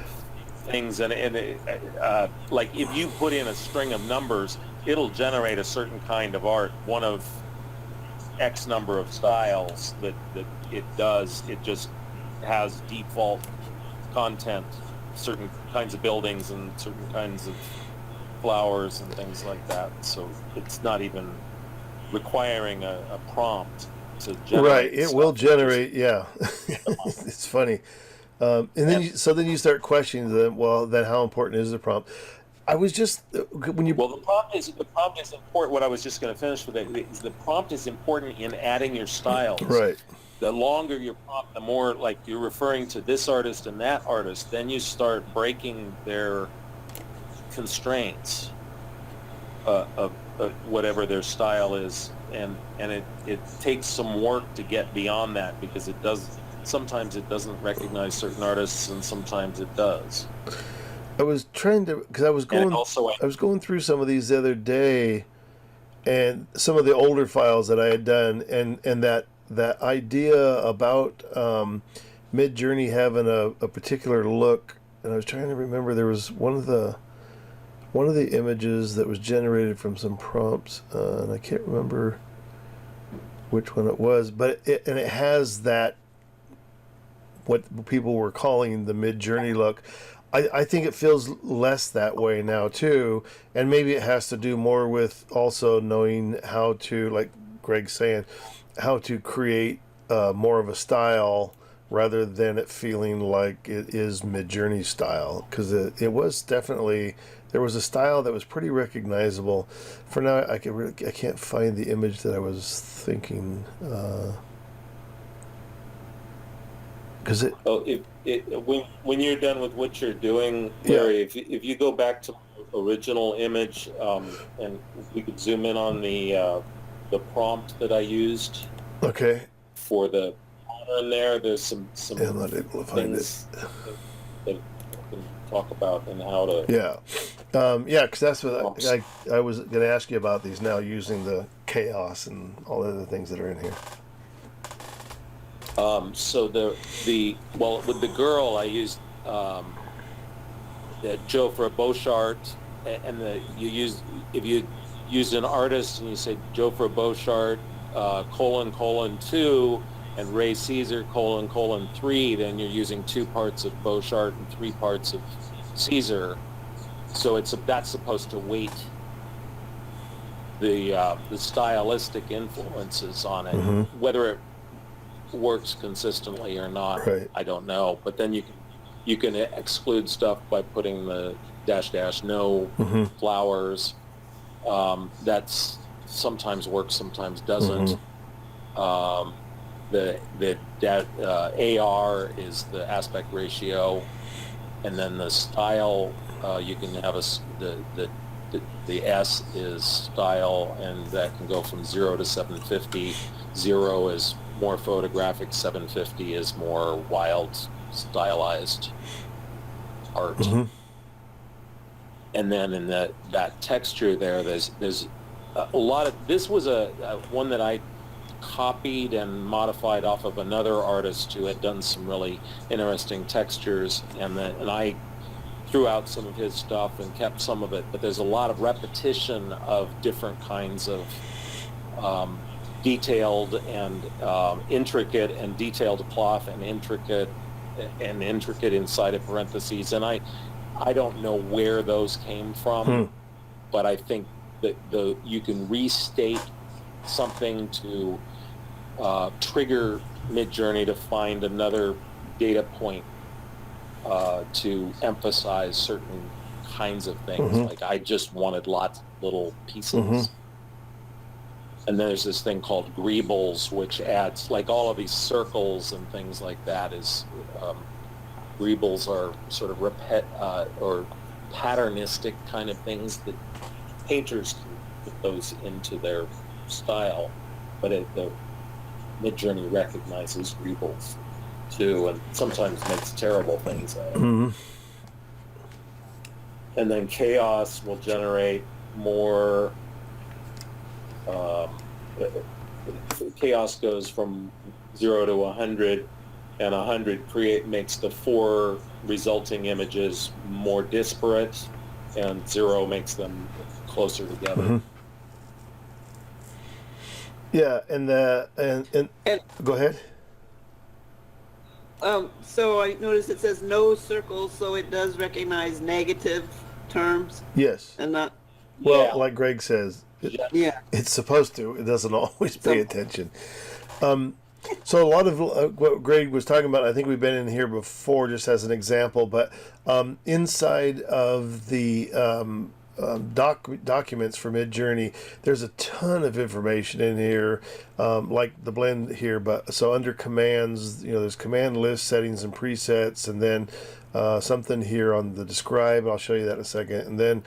things, and like if you put in a string of numbers, it'll generate a certain kind of art. One of X number of styles that it does. It just has default content, certain kinds of buildings and certain kinds of flowers and things like that. So it's not even requiring a prompt to generate. Right, it will generate. Yeah, it's funny. And then then you start questioning them. Well, then how important is the prompt? I was just when you. Well, the prompt is important. What I was just going to finish with it is the prompt is important in adding your styles. Right. The longer your prompt, the more like you're referring to this artist and that artist, then you start breaking their constraints of whatever their style is, and it takes some work to get beyond that because it does. Sometimes it doesn't recognize certain artists, and sometimes it does. I was trying to, because I was going through some of these the other day, and some of the older files that I had done, and that idea about Midjourney having a particular look, and I was trying to remember, there was one of the images that was generated from some prompts, and I can't remember which one it was, but it has that what people were calling the Midjourney look. I think it feels less that way now too, and maybe it has to do more with also knowing how to, like Greg's saying, how to create more of a style rather than it feeling like it is Midjourney style, because it was definitely, there was a style that was pretty recognizable. For now, I can't find the image that I was thinking. Because it, Oh, when you're done with what you're doing, Larry, if you go back to the original image, and we could zoom in on the prompt that I used okay, for the pattern there. There's some yeah, I'm not able to find things it. that we can talk about and how to. Yeah, yeah, because that's what I was going to ask you about these now, using the chaos and all the other things that are in here. So well, with the girl I used Joe for a Beauchart, and if you use an artist and you say Joe for a Beauchart, : 2 and Ray Caesar : 3, then you're using 2 parts of Beauchart and 3 parts of Caesar. So that's supposed to weight the stylistic influences on it. Mm-hmm. Whether it works consistently or not, Right. I don't know. But then you can exclude stuff by putting the -- no Mm-hmm. flowers. That's sometimes works, sometimes doesn't. Mm-hmm. AR is the aspect ratio, and then the style, you can have the S is style, and that can go from 0 to 750. 0 is more photographic, 750 is more wild, stylized art. Mm-hmm. And then in that texture there's a lot of, this was a one that I copied and modified off of another artist who had done some really interesting textures, and I threw out some of his stuff and kept some of it, but there's a lot of repetition of different kinds of detailed and intricate and detailed cloth and intricate inside of parentheses, and I don't know where those came from, but I think that you can restate something to trigger Midjourney to find another data point to emphasize certain kinds of things. Like I just wanted lots of little pieces. And then there's this thing called greebles, which adds, like all of these circles and things like that, is greebles are sort of or patternistic kind of things that painters can put those into their style, but the Midjourney recognizes greebles too, and sometimes makes terrible things out of it. And then chaos will generate more. Chaos goes from 0 to 100, and 100 makes the 4 resulting images more disparate, and 0 makes them closer together. Yeah, and go ahead. So I noticed it says no circles, so it does recognize negative terms Yes. and not. Well, Yeah. like Greg says, Yeah. it's supposed to. It doesn't always pay attention. So a lot of what Greg was talking about, I think we've been in here before, just as an example. But inside of the documents for Midjourney, there's a ton of information in here, like the blend here. But so under commands, there's command list, settings, and presets, and then something here on the describe. I'll show you that in a second. And then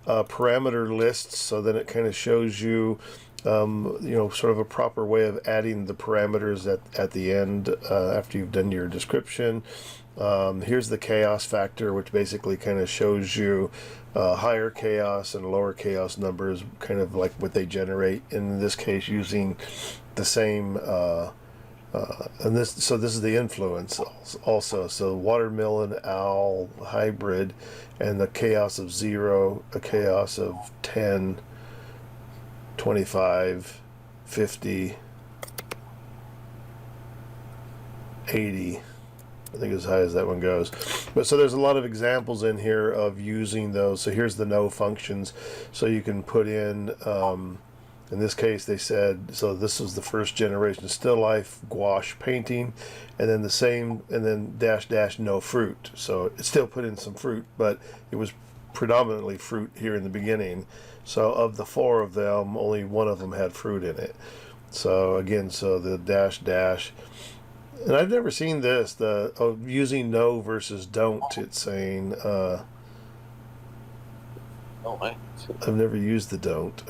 parameter lists. So then it kind of shows you, sort of a proper way of adding the parameters at the end after you've done your description. Here's the chaos factor, which basically kind of shows you higher chaos and lower chaos numbers, kind of like what they generate. In this case, using the same. And this is the influence also. So watermelon, owl, hybrid, and the chaos of 0, a chaos of 10, 25, 50, 80, I think as high as that one goes. But so there's a lot of examples in here of using those. So here's the no functions. So you can put in this case they said, so this was the first generation still life gouache painting, and then the same, and then dash dash no fruit. So it still put in some fruit, but it was predominantly fruit here in the beginning. So of the 4 of them, only one of them had fruit in it. So again, so the dash dash. And I've never seen this, the using no versus don't. It's saying, I've never used the don't.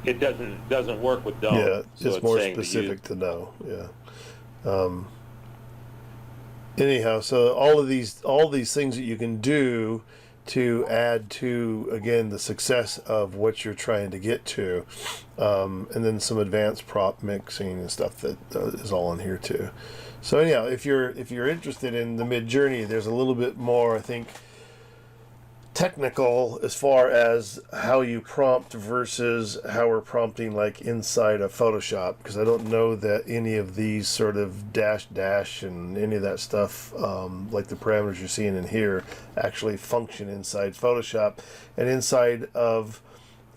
It doesn't work with don't. Yeah, so it's more saying specific to no. Yeah. Anyhow, so all these things that you can do to add to, again, the success of what you're trying to get to, and then some advanced prop mixing and stuff that is all in here too. So anyhow, if you're interested in the Midjourney, there's a little bit more, I think, technical as far as how you prompt versus how we're prompting like inside of Photoshop, because I don't know that any of these sort of dash dash and any of that stuff, like the parameters you're seeing in here, actually function inside Photoshop. And inside of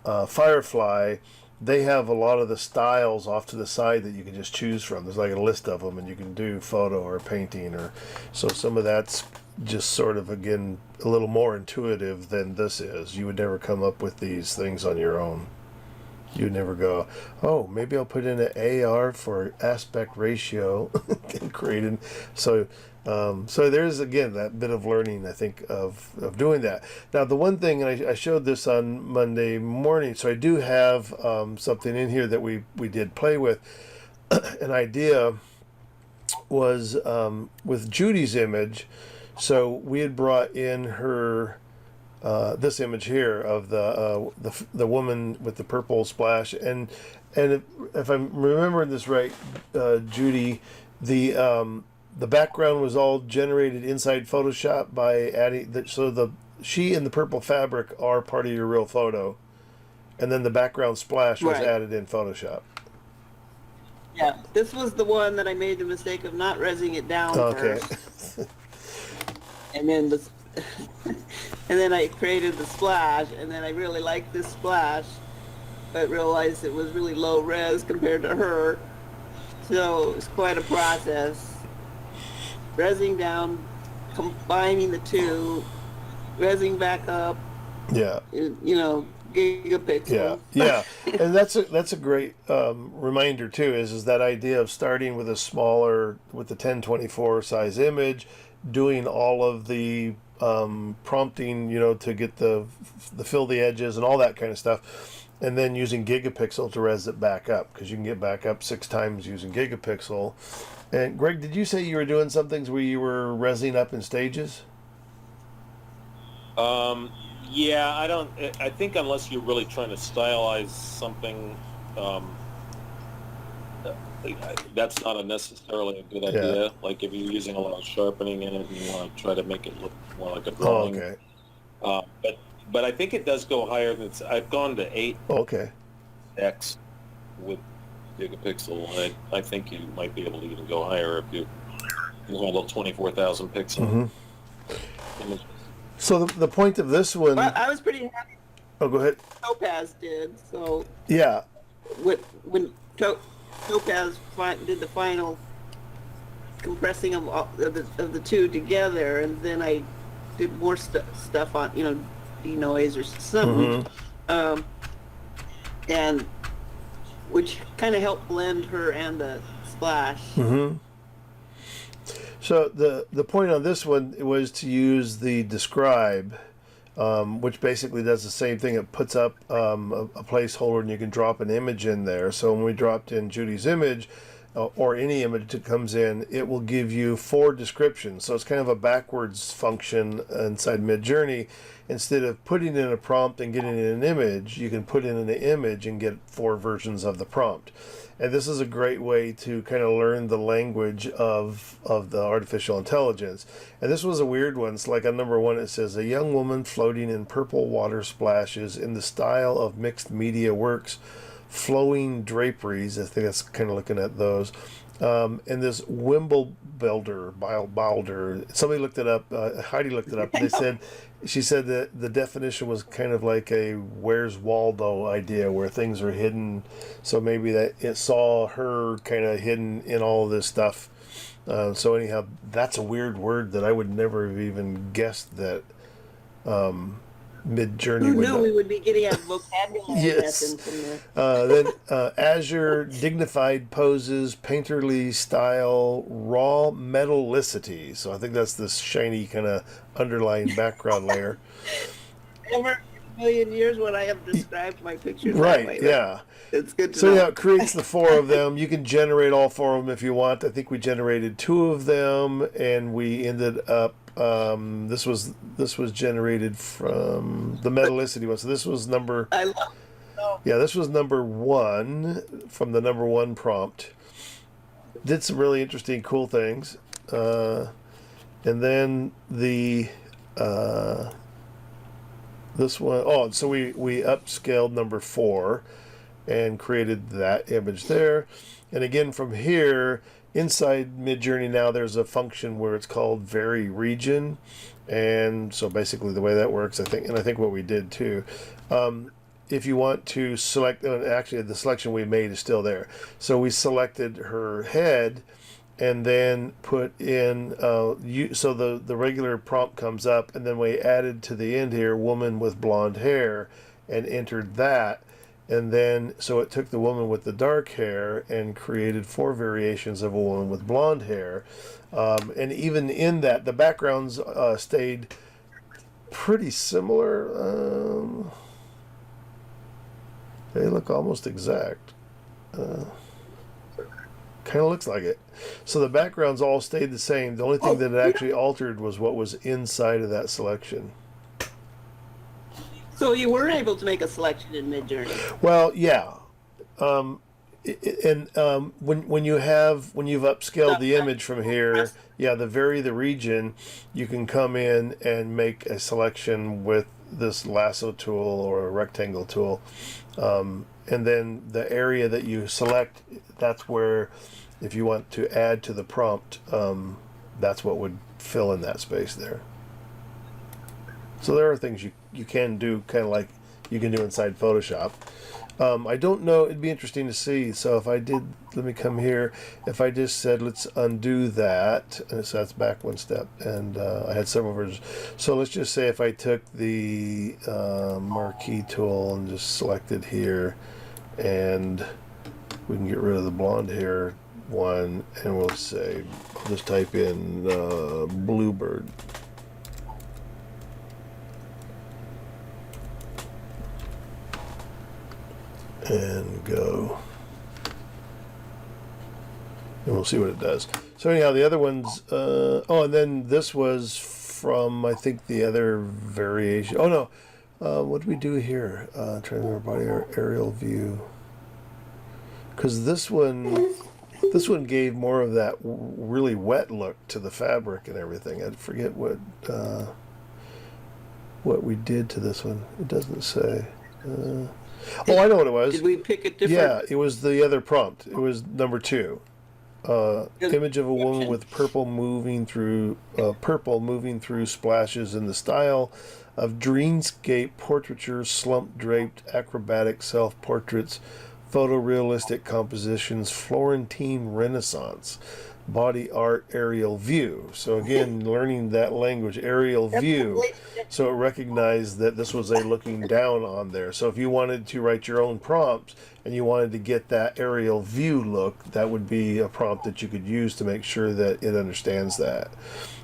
Firefly, they have a lot of the styles off to the side that you can just choose from. There's like a list of them, and you can do photo or painting, or so some of that's just sort of, again, a little more intuitive than this is. You would never come up with these things on your own. You'd never go, oh, maybe I'll put in an AR for aspect ratio and create it. So there's, again, that bit of learning, I think, of doing that. Now, the one thing, and I showed this on Monday morning, so I do have something in here that we did play with. An idea was with Judy's image. So we had brought in her this image here of the woman with the purple splash, and if I'm remembering this right, Judy, the background was all generated inside Photoshop by adding she and the purple fabric are part of your real photo, and then the background splash was added in Photoshop. Yeah, this was the one that I made the mistake of not resing it down first. And then and then I created the splash, and then I really liked this splash, but realized it was really low res compared to her. So it was quite a process. Resing down, combining the two, resing back up. Yeah. Gigapixels. Yeah. And that's a great reminder too. Is that idea of starting with with the 1024 size image, doing all of the prompting, to get the fill the edges and all that kind of stuff, and then using gigapixel to res it back up, because you can get back up 6 times using gigapixel. And Greg, did you say you were doing some things where you were resing up in stages? Yeah, I think unless you're really trying to stylize something, that's not necessarily a good idea. Yeah. Like if you're using a lot of sharpening in it and you want to try to make it look more like a drawing. Oh, okay. But I think it does go higher than I've gone to 8. Okay. X with gigapixel. I think you might be able to even go higher if you handle 24,000 pixel. Mm-hmm. So the point of this one... Well, I was pretty happy. Oh, go ahead. Topaz did, so... Yeah. When Topaz did the final compressing of the two together, and then I did more stuff on, denoise or something, and which kind of helped blend her and the splash. Mm-hmm. So the point on this one was to use the describe, which basically does the same thing. It puts up a placeholder, and you can drop an image in there. So when we dropped in Judy's image, or any image that comes in, it will give you 4 descriptions. So it's kind of a backwards function inside Midjourney. Instead of putting in a prompt and getting in an image, you can put in an image and get 4 versions of the prompt. And this is a great way to kind of learn the language of the artificial intelligence. And this was a weird one. It's like on number 1, it says, a young woman floating in purple water splashes in the style of mixed media works flowing draperies. I think that's kind of looking at those. And this Wimble Bilder. Somebody looked it up. Heidi looked it up. And she said that the definition was kind of like a Where's Waldo idea, where things are hidden. So maybe that it saw her kind of hidden in all of this stuff. So anyhow, that's a weird word that I would never have even guessed that Midjourney Who would knew know. we would be getting a vocabulary Yes. lesson from this? Then Azure dignified poses, painterly style, raw metallicity. So I think that's this shiny kind of underlying background layer. Never in a million years would I have described my pictures that Right, way. yeah. It's good to So know. yeah, it creates the 4 of them. You can generate all 4 of them if you want. I think we generated 2 of them, and we ended up. This was generated from the metallicity one. So this was number. I love Yeah, this was number 1 from the number 1 prompt. Did some really interesting, cool things, and then the this one. Oh, so we upscaled number 4. And created that image there. And again, from here, inside Midjourney now, there's a function where it's called vary region. And so basically the way that works, I think what we did too, if you want to select, actually the selection we made is still there. So we selected her head and then put in, so the regular prompt comes up, and then we added to the end here, woman with blonde hair, and entered that. And then, so it took the woman with the dark hair and created 4 variations of a woman with blonde hair. And even in that, the backgrounds stayed pretty similar. They look almost exact. Kind of looks like it. So the backgrounds all stayed the same. The only thing that it actually altered was what was inside of that selection. So you were able to make a selection in Midjourney. Well, yeah, when you've upscaled the image from here, yeah, the region, you can come in and make a selection with this lasso tool or a rectangle tool, and then the area that you select, that's where, if you want to add to the prompt, that's what would fill in that space there. So there are things you can do, kind of like you can do inside Photoshop. I don't know, it'd be interesting to see. So if I did, let me come here. If I just said, let's undo that, and so that's back 1 step, and I had several versions. So let's just say if I took the marquee tool and just selected here, and we can get rid of the blonde hair one, and we'll say, I'll just type in bluebird. And go, and we'll see what it does. So anyhow, the other ones, and then this was from, I think, the other variation. Oh no, what did we do here? Trying to remember body aerial view, because this one gave more of that really wet look to the fabric and everything. I forget what we did to this one. It doesn't say. Oh, I know what it was. Did we pick a different? Yeah, it was the other prompt. It was number 2. Image of a woman with purple moving through splashes in the style of dreamscape portraiture, slump draped acrobatic self-portraits, photorealistic compositions, Florentine Renaissance, body art aerial view. So again, learning that language, aerial view. So it recognized that this was a looking down on there. So if you wanted to write your own prompts and you wanted to get that aerial view look, that would be a prompt that you could use to make sure that it understands that.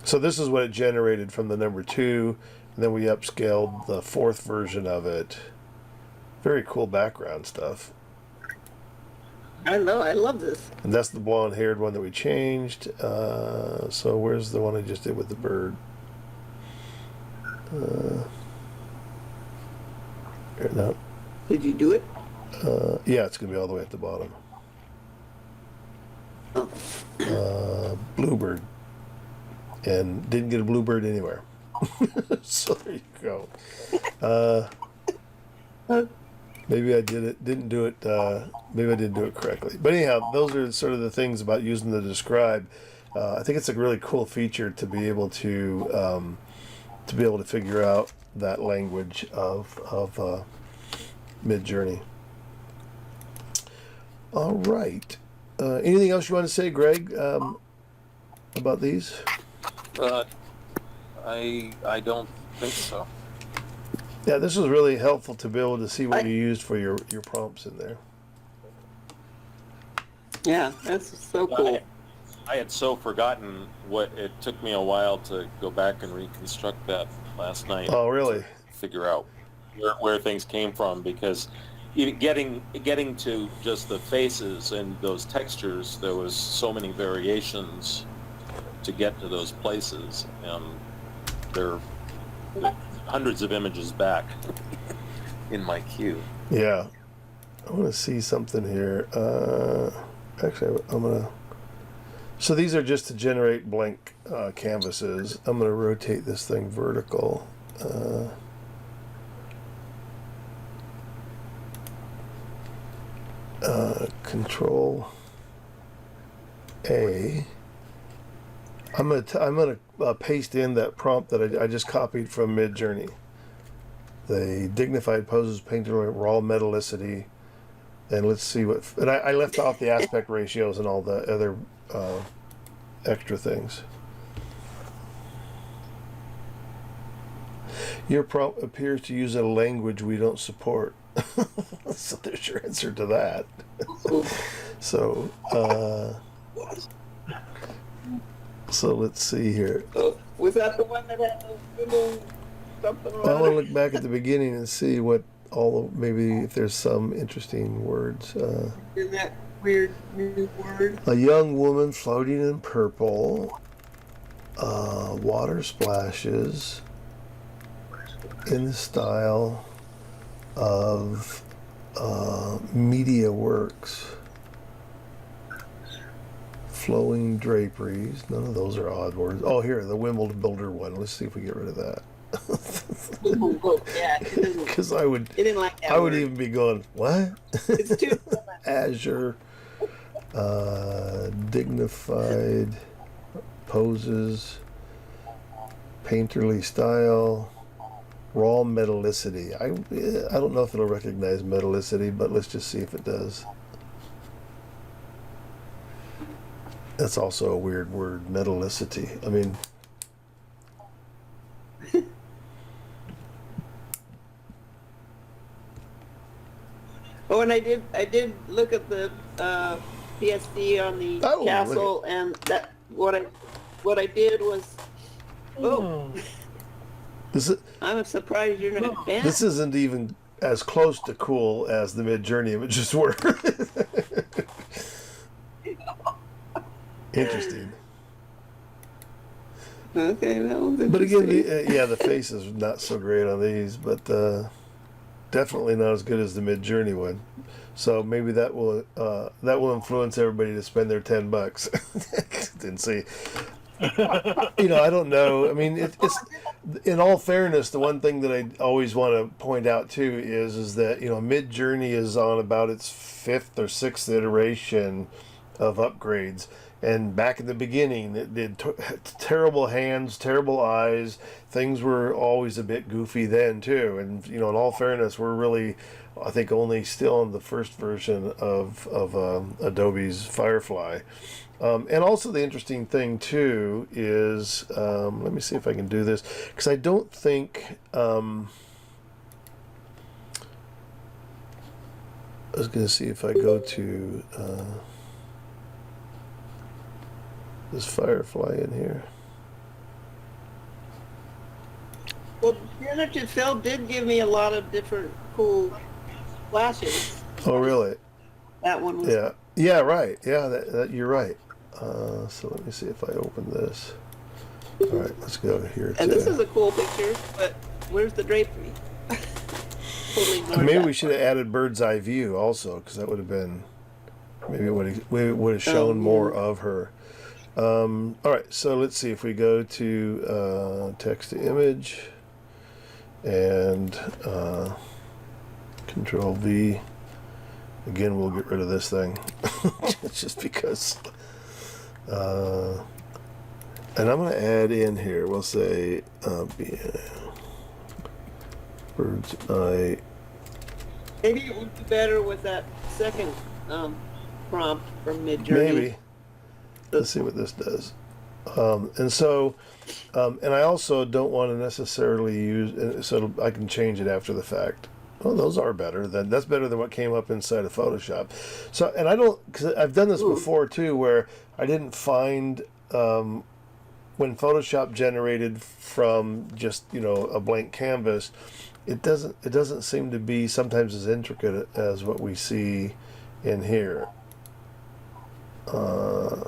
So this is what it generated from the number 2, and then we upscaled the 4th version of it. Very cool background stuff. I love this. And that's the blonde-haired one that we changed. So where's the one I just did with the bird? No. Did you do it? Yeah, it's going to be all the way at the bottom. Bluebird. And didn't get a bluebird anywhere. So there you go. Maybe I didn't do it. Maybe I didn't do it correctly. But anyhow, those are sort of the things about using the describe. I think it's a really cool feature to be able to figure out that language of Midjourney. All right. Anything else you want to say, Greg, about these? I don't think so. Yeah, this was really helpful to be able to see what you used for your prompts in there. Yeah, that's so cool. I had so forgotten what it took me a while to go back and reconstruct that last night. Oh, really? Figure out where things came from, because getting to just the faces and those textures, there was so many variations to get to those places, and there are hundreds of images back in my queue. Yeah. I want to see something here. Actually, I'm going to... So these are just to generate blank canvases. I'm going to rotate this thing vertical. Control A. I'm gonna paste in that prompt that I just copied from Midjourney. The dignified poses painted with raw metallicity, and let's see what. And I left off the aspect ratios and all the other extra things. Your prompt appears to use a language we don't support. So there's your answer to that. So let's see here. Was that the one that had the little something? I want to look back at the beginning and see what maybe if there's some interesting words. In that weird new word. A young woman floating in purple. Water splashes in the style of media works. Flowing draperies. None of those are odd words. Oh, here, the Wimbledon builder one. Let's see if we get rid of that. Yeah, Because I would like that I would word. even be going, what? It's too Azure, dignified poses, painterly style, raw metallicity. I don't know if it'll recognize metallicity, but let's just see if it does. That's also a weird word, metallicity. I mean, Oh, and I did look at the PSD on the Oh, castle, and that what I did was, I'm surprised you're not banned. this isn't even as close to cool as the Midjourney images were. Interesting. Okay, that was interesting. But again, the face is not so great on these, but definitely not as good as the Midjourney one. So maybe that will influence everybody to spend their $10 and see. I don't know. I mean, it's in all fairness, the one thing that I always want to point out too is that Midjourney is on about its 5th or 6th iteration of upgrades. And back in the beginning, it did terrible hands, terrible eyes. Things were always a bit goofy then too. And in all fairness, we're really, I think, only still on the first version of Adobe's Firefly. And also the interesting thing too is, let me see if I can do this, because I don't think. I was going to see if I go to. This Firefly in here. Well, Generative Fill did give me a lot of different cool flashes. Oh, really? That one was. Yeah, right. Yeah, that you're right. So let me see if I open this. All right, let's go here. And this is a cool picture, but where's the drapery? Totally ignored Maybe that we should have added bird's eye view also, because that would have been, maybe it would have shown more of her. All right, so let's see if we go to text to image and Control V. Again, we'll get rid of this thing. Just because. And I'm going to add in here, we'll say bird's eye. Maybe it would be better with that second prompt from Midjourney. Maybe. Let's see what this does. And so, and I also don't want to necessarily use, so I can change it after the fact. Well, those are better. That's better than what came up inside of Photoshop. So, and I don't, because I've done this before too, where I didn't find when Photoshop generated from just a blank canvas, it doesn't seem to be sometimes as intricate as what we see in here.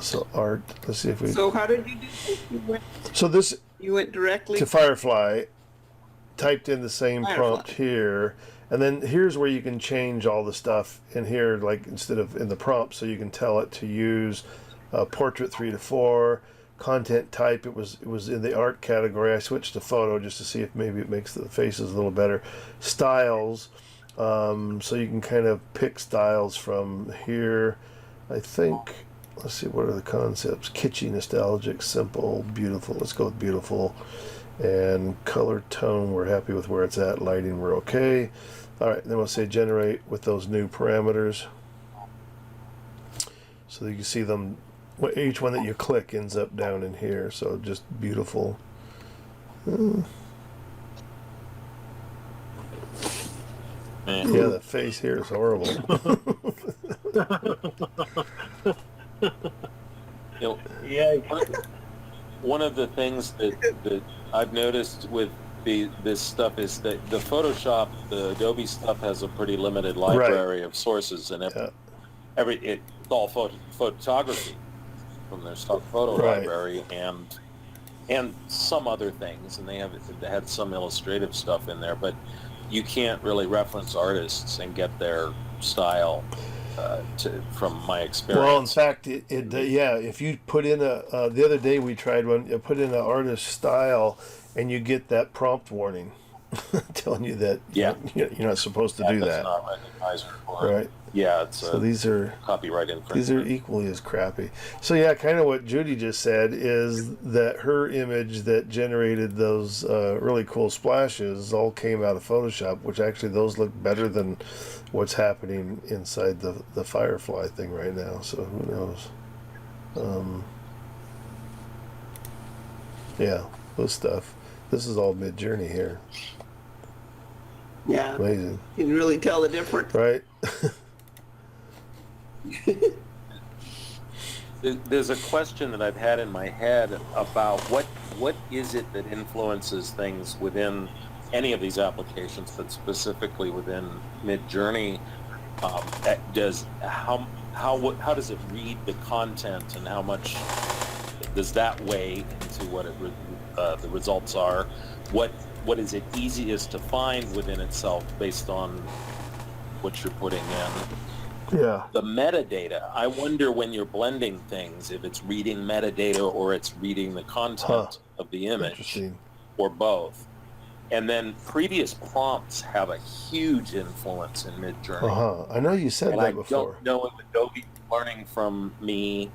So art. Let's see if we. So how did you do this? You went directly to Firefly, typed in the same prompt here, and then here's where you can change all the stuff in here, like instead of in the prompt, so you can tell it to use portrait 3 to 4, content type. It was in the art category. I switched to photo just to see if maybe it makes the faces a little better. Styles, so you can kind of pick styles from here. I think, let's see, what are the concepts? Kitschy, nostalgic, simple, beautiful. Let's go with beautiful. And color tone, we're happy with where it's at. Lighting, we're okay. All right, then we'll say generate with those new parameters. So you can see them, each one that you click ends up down in here. So just beautiful. Yeah, that face here is horrible. One of the things that I've noticed with this stuff is that the Photoshop, the Adobe stuff has a pretty limited library of sources, and it's all photography from their stock photo library and some other things, and they had some illustrative stuff in there, but you can't really reference artists and get their style from my experience. Well, in fact, if you put in the other day we tried one, you put in an artist style and you get that prompt warning telling you that you're not supposed to do that. Not recognized for right. Yeah, it's so these are copyright infringement. These are equally as crappy. So yeah, kind of what Judy just said is that her image that generated those really cool splashes all came out of Photoshop, which actually those look better than what's happening inside the Firefly thing right now. So who knows? Yeah, this stuff. This is all Midjourney here. Yeah. Amazing. You can really tell the difference. Right. There's a question that I've had in my head about what is it that influences things within any of these applications, but specifically within Midjourney. How does it read the content, and how much does that weigh into what the results are? What is it easiest to find within itself based on what you're putting in? Yeah. The metadata, I wonder when you're blending things, if it's reading metadata or it's reading the content of the image, or both. And then previous prompts have a huge influence in Midjourney. I know you said that before. I don't know if Adobe's learning from me,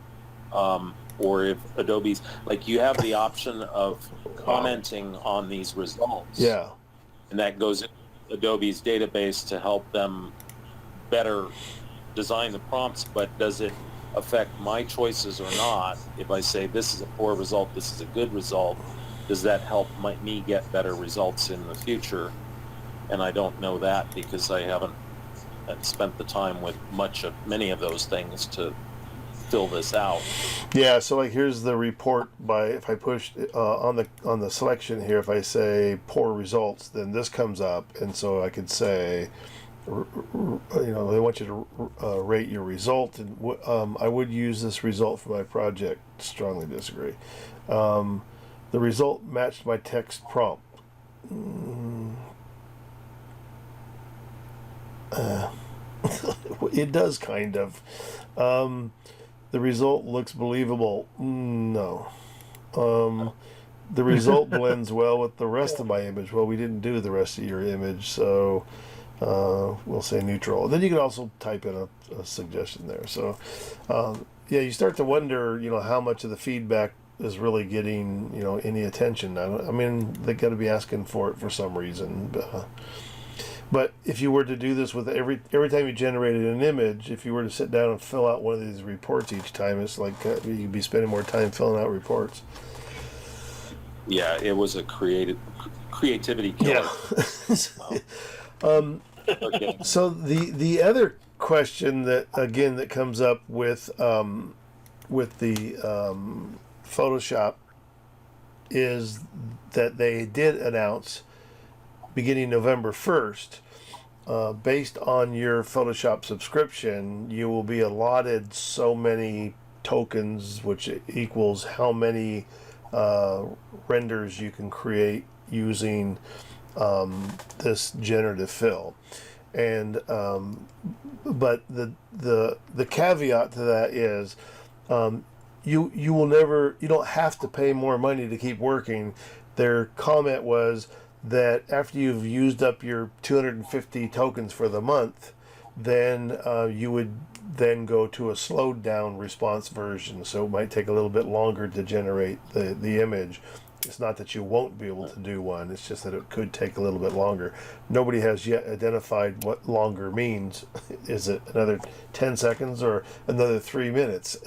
or if Adobe's, like, you have the option of commenting on these results. Yeah. And that goes into Adobe's database to help them better design the prompts, but does it affect my choices or not? If I say this is a poor result, this is a good result, does that help me get better results in the future? And I don't know that because I haven't spent the time with many of those things to fill this out. Yeah, so like here's the report by, if I push on the selection here, if I say poor results, then this comes up, and so I could say, they want you to rate your result, and I would use this result for my project. Strongly disagree. The result matched my text prompt. It does kind of. The result looks believable. No. The result blends well with the rest of my image. Well, we didn't do the rest of your image, so we'll say neutral. Then you can also type in a suggestion there. So, yeah, you start to wonder, how much of the feedback is really getting, any attention. I mean, they got to be asking for it for some reason. But if you were to do this with every time you generated an image, if you were to sit down and fill out one of these reports each time, it's like you'd be spending more time filling out reports. Yeah, it was a creativity killer. Yeah. So the other question that comes up with the Photoshop is that they did announce beginning November 1st, based on your Photoshop subscription, you will be allotted so many tokens, which equals how many renders you can create using this generative fill. And but the caveat to that is you don't have to pay more money to keep working. Their comment was that after you've used up your 250 tokens for the month, then you would then go to a slowed down response version. So it might take a little bit longer to generate the image. It's not that you won't be able to do one, it's just that it could take a little bit longer. Nobody has yet identified what longer means. Is it another 10 seconds or another 3 minutes?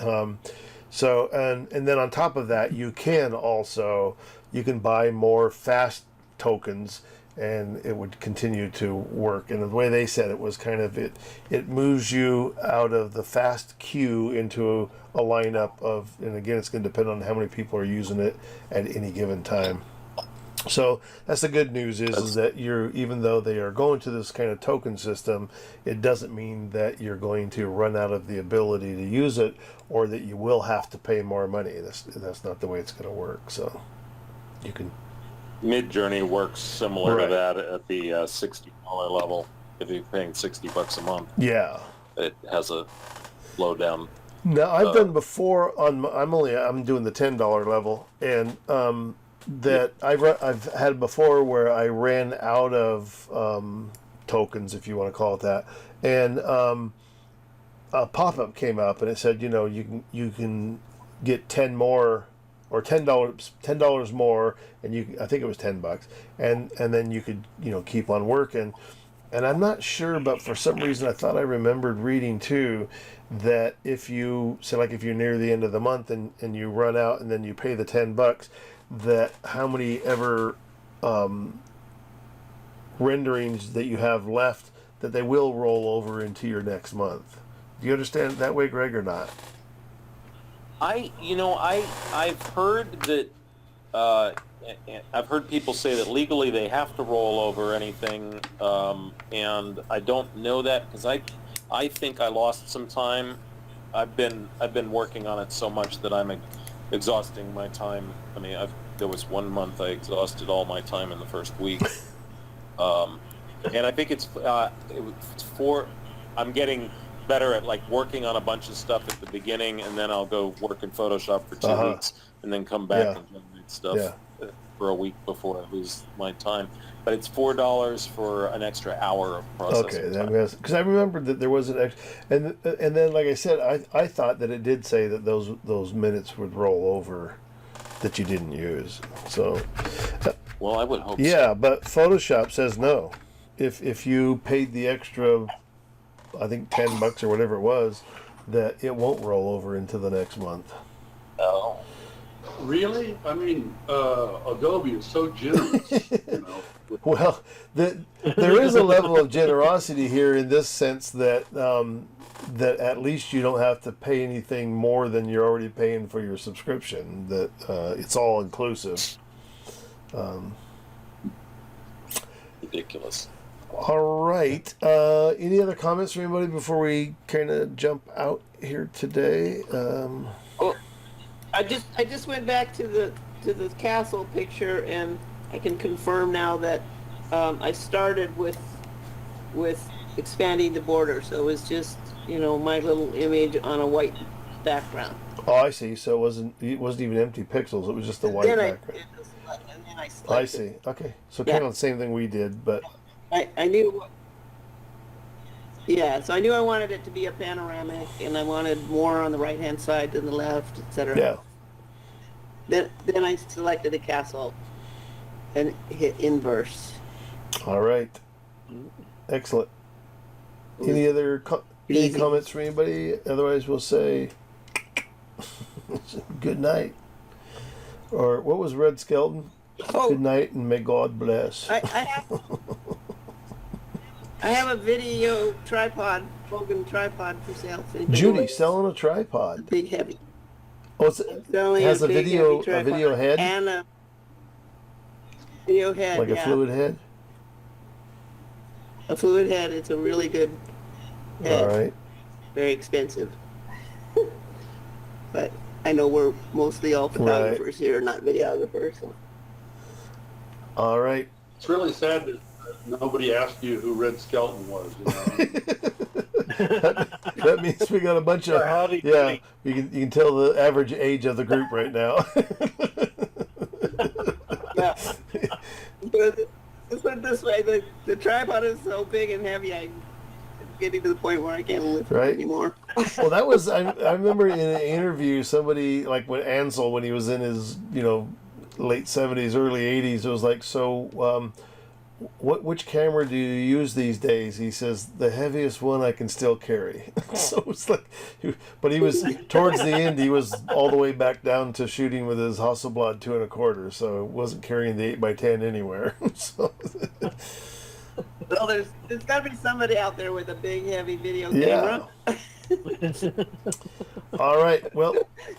So, and then on top of that, you can buy more fast tokens, and it would continue to work. And the way they said it was kind of it moves you out of the fast queue into a lineup of, and again, it's going to depend on how many people are using it at any given time. So that's the good news is that even though they are going to this kind of token system, it doesn't mean that you're going to run out of the ability to use it, or that you will have to pay more money. That's not the way it's going to work. So you can. Midjourney works similar to that at the $60 level. If you're paying $60 a month, yeah, it has a low down. Now I've done before I'm doing the $10 level, and that I've had before where I ran out of tokens, if you want to call it that, and a pop-up came up and it said, you can get 10 more. Or $10 more, and I think it was $10, and then you could keep on working. And I'm not sure, but for some reason I thought I remembered reading too that if you if you're near the end of the month and you run out and then you pay the $10, that how many ever renderings that you have left, that they will roll over into your next month. Do you understand it that way, Greg, or not? I've heard that I've heard people say that legally they have to roll over anything, and I don't know that because I think I lost some time. I've been working on it so much that I'm exhausting my time. I mean, there was 1 month I exhausted all my time in the first week, and I think it's I'm getting better at working on a bunch of stuff at the beginning, and then I'll go work in Photoshop for 2 weeks and then come back and generate stuff for a week before I lose my time. But it's $4 for an extra hour of processing time. Okay, because I remembered that there was an extra, and then like I said, I thought that it did say that those minutes would roll over that you didn't use. So well, I would hope so. Yeah, but Photoshop says no. If you paid the extra, I think $10 or whatever it was, that it won't roll over into the next month. Oh. Really? I mean, Adobe is so generous, Well, there is a level of generosity here in this sense that that at least you don't have to pay anything more than you're already paying for your subscription. That it's all inclusive. Ridiculous. All right. Any other comments from anybody before we kind of jump out here today? Well, I just went back to the castle picture, and I can confirm now that I started with expanding the border, so it was just my little image on a white background. Oh, I see. So it wasn't even empty pixels. It was just the white background. And then I I see. Okay. So kind of the same thing we did, but I knew Yeah, so I knew I wanted it to be a panoramic, and I wanted more on the right-hand side than the left, etc. Yeah. Then I selected a castle and hit inverse. All right. Excellent. Any other any Easy. comments from anybody? Otherwise, we'll say good night. Or what was Red Skelton? Oh, Good night and may God bless. I have a video tripod, Hogan tripod for sale. If anybody Judy wants selling a a tripod. big heavy. Oh, it Selling has a big, video heavy tripod head, and a video head. like a yeah. fluid head. A fluid head. It's a really good head. All right. Very expensive. But I know we're mostly all photographers here, not videographers. So. All right. It's really sad that nobody asked you who Red Skelton was. You know? That means we got a bunch of yeah. You can tell the average age of the group right now. Yeah. But let's put it this way: the tripod is so big and heavy, I'm getting to the point where I can't lift it Right. anymore. Well, that was I remember in an interview somebody like when Ansel when he was in his late 70s, early 80s, it was like, so which camera do you use these days? He says the heaviest one I can still carry. So it's like, but he was towards the end. He was all the way back down to shooting with his Hasselblad 2 1/4, so it wasn't carrying the 8x10 anywhere. So, Well, there's got to be somebody out there with a big, heavy video yeah. camera. All right. Well,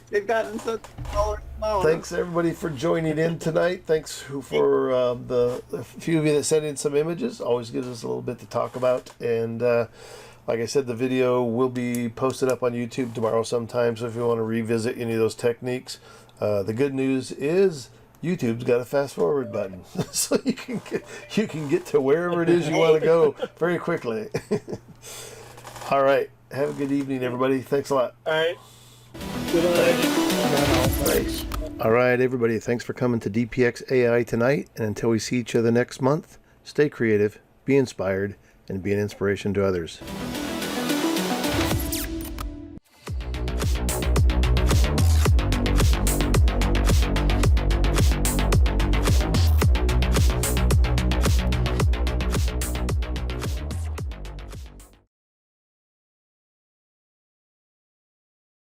They've gotten so smaller and smaller. thanks everybody for joining in tonight. Thanks for the few of you that sent in some images. Always gives us a little bit to talk about. And like I said, the video will be posted up on YouTube tomorrow sometime. So if you want to revisit any of those techniques, the good news is YouTube's got a fast forward button, so you can get to wherever it is you want to go very quickly. All right. Have a good evening, everybody. Thanks a lot. All right. Thanks. All right, everybody. Thanks for coming to DPX-AI tonight. And until we see each other next month, stay creative, be inspired, and be an inspiration to others.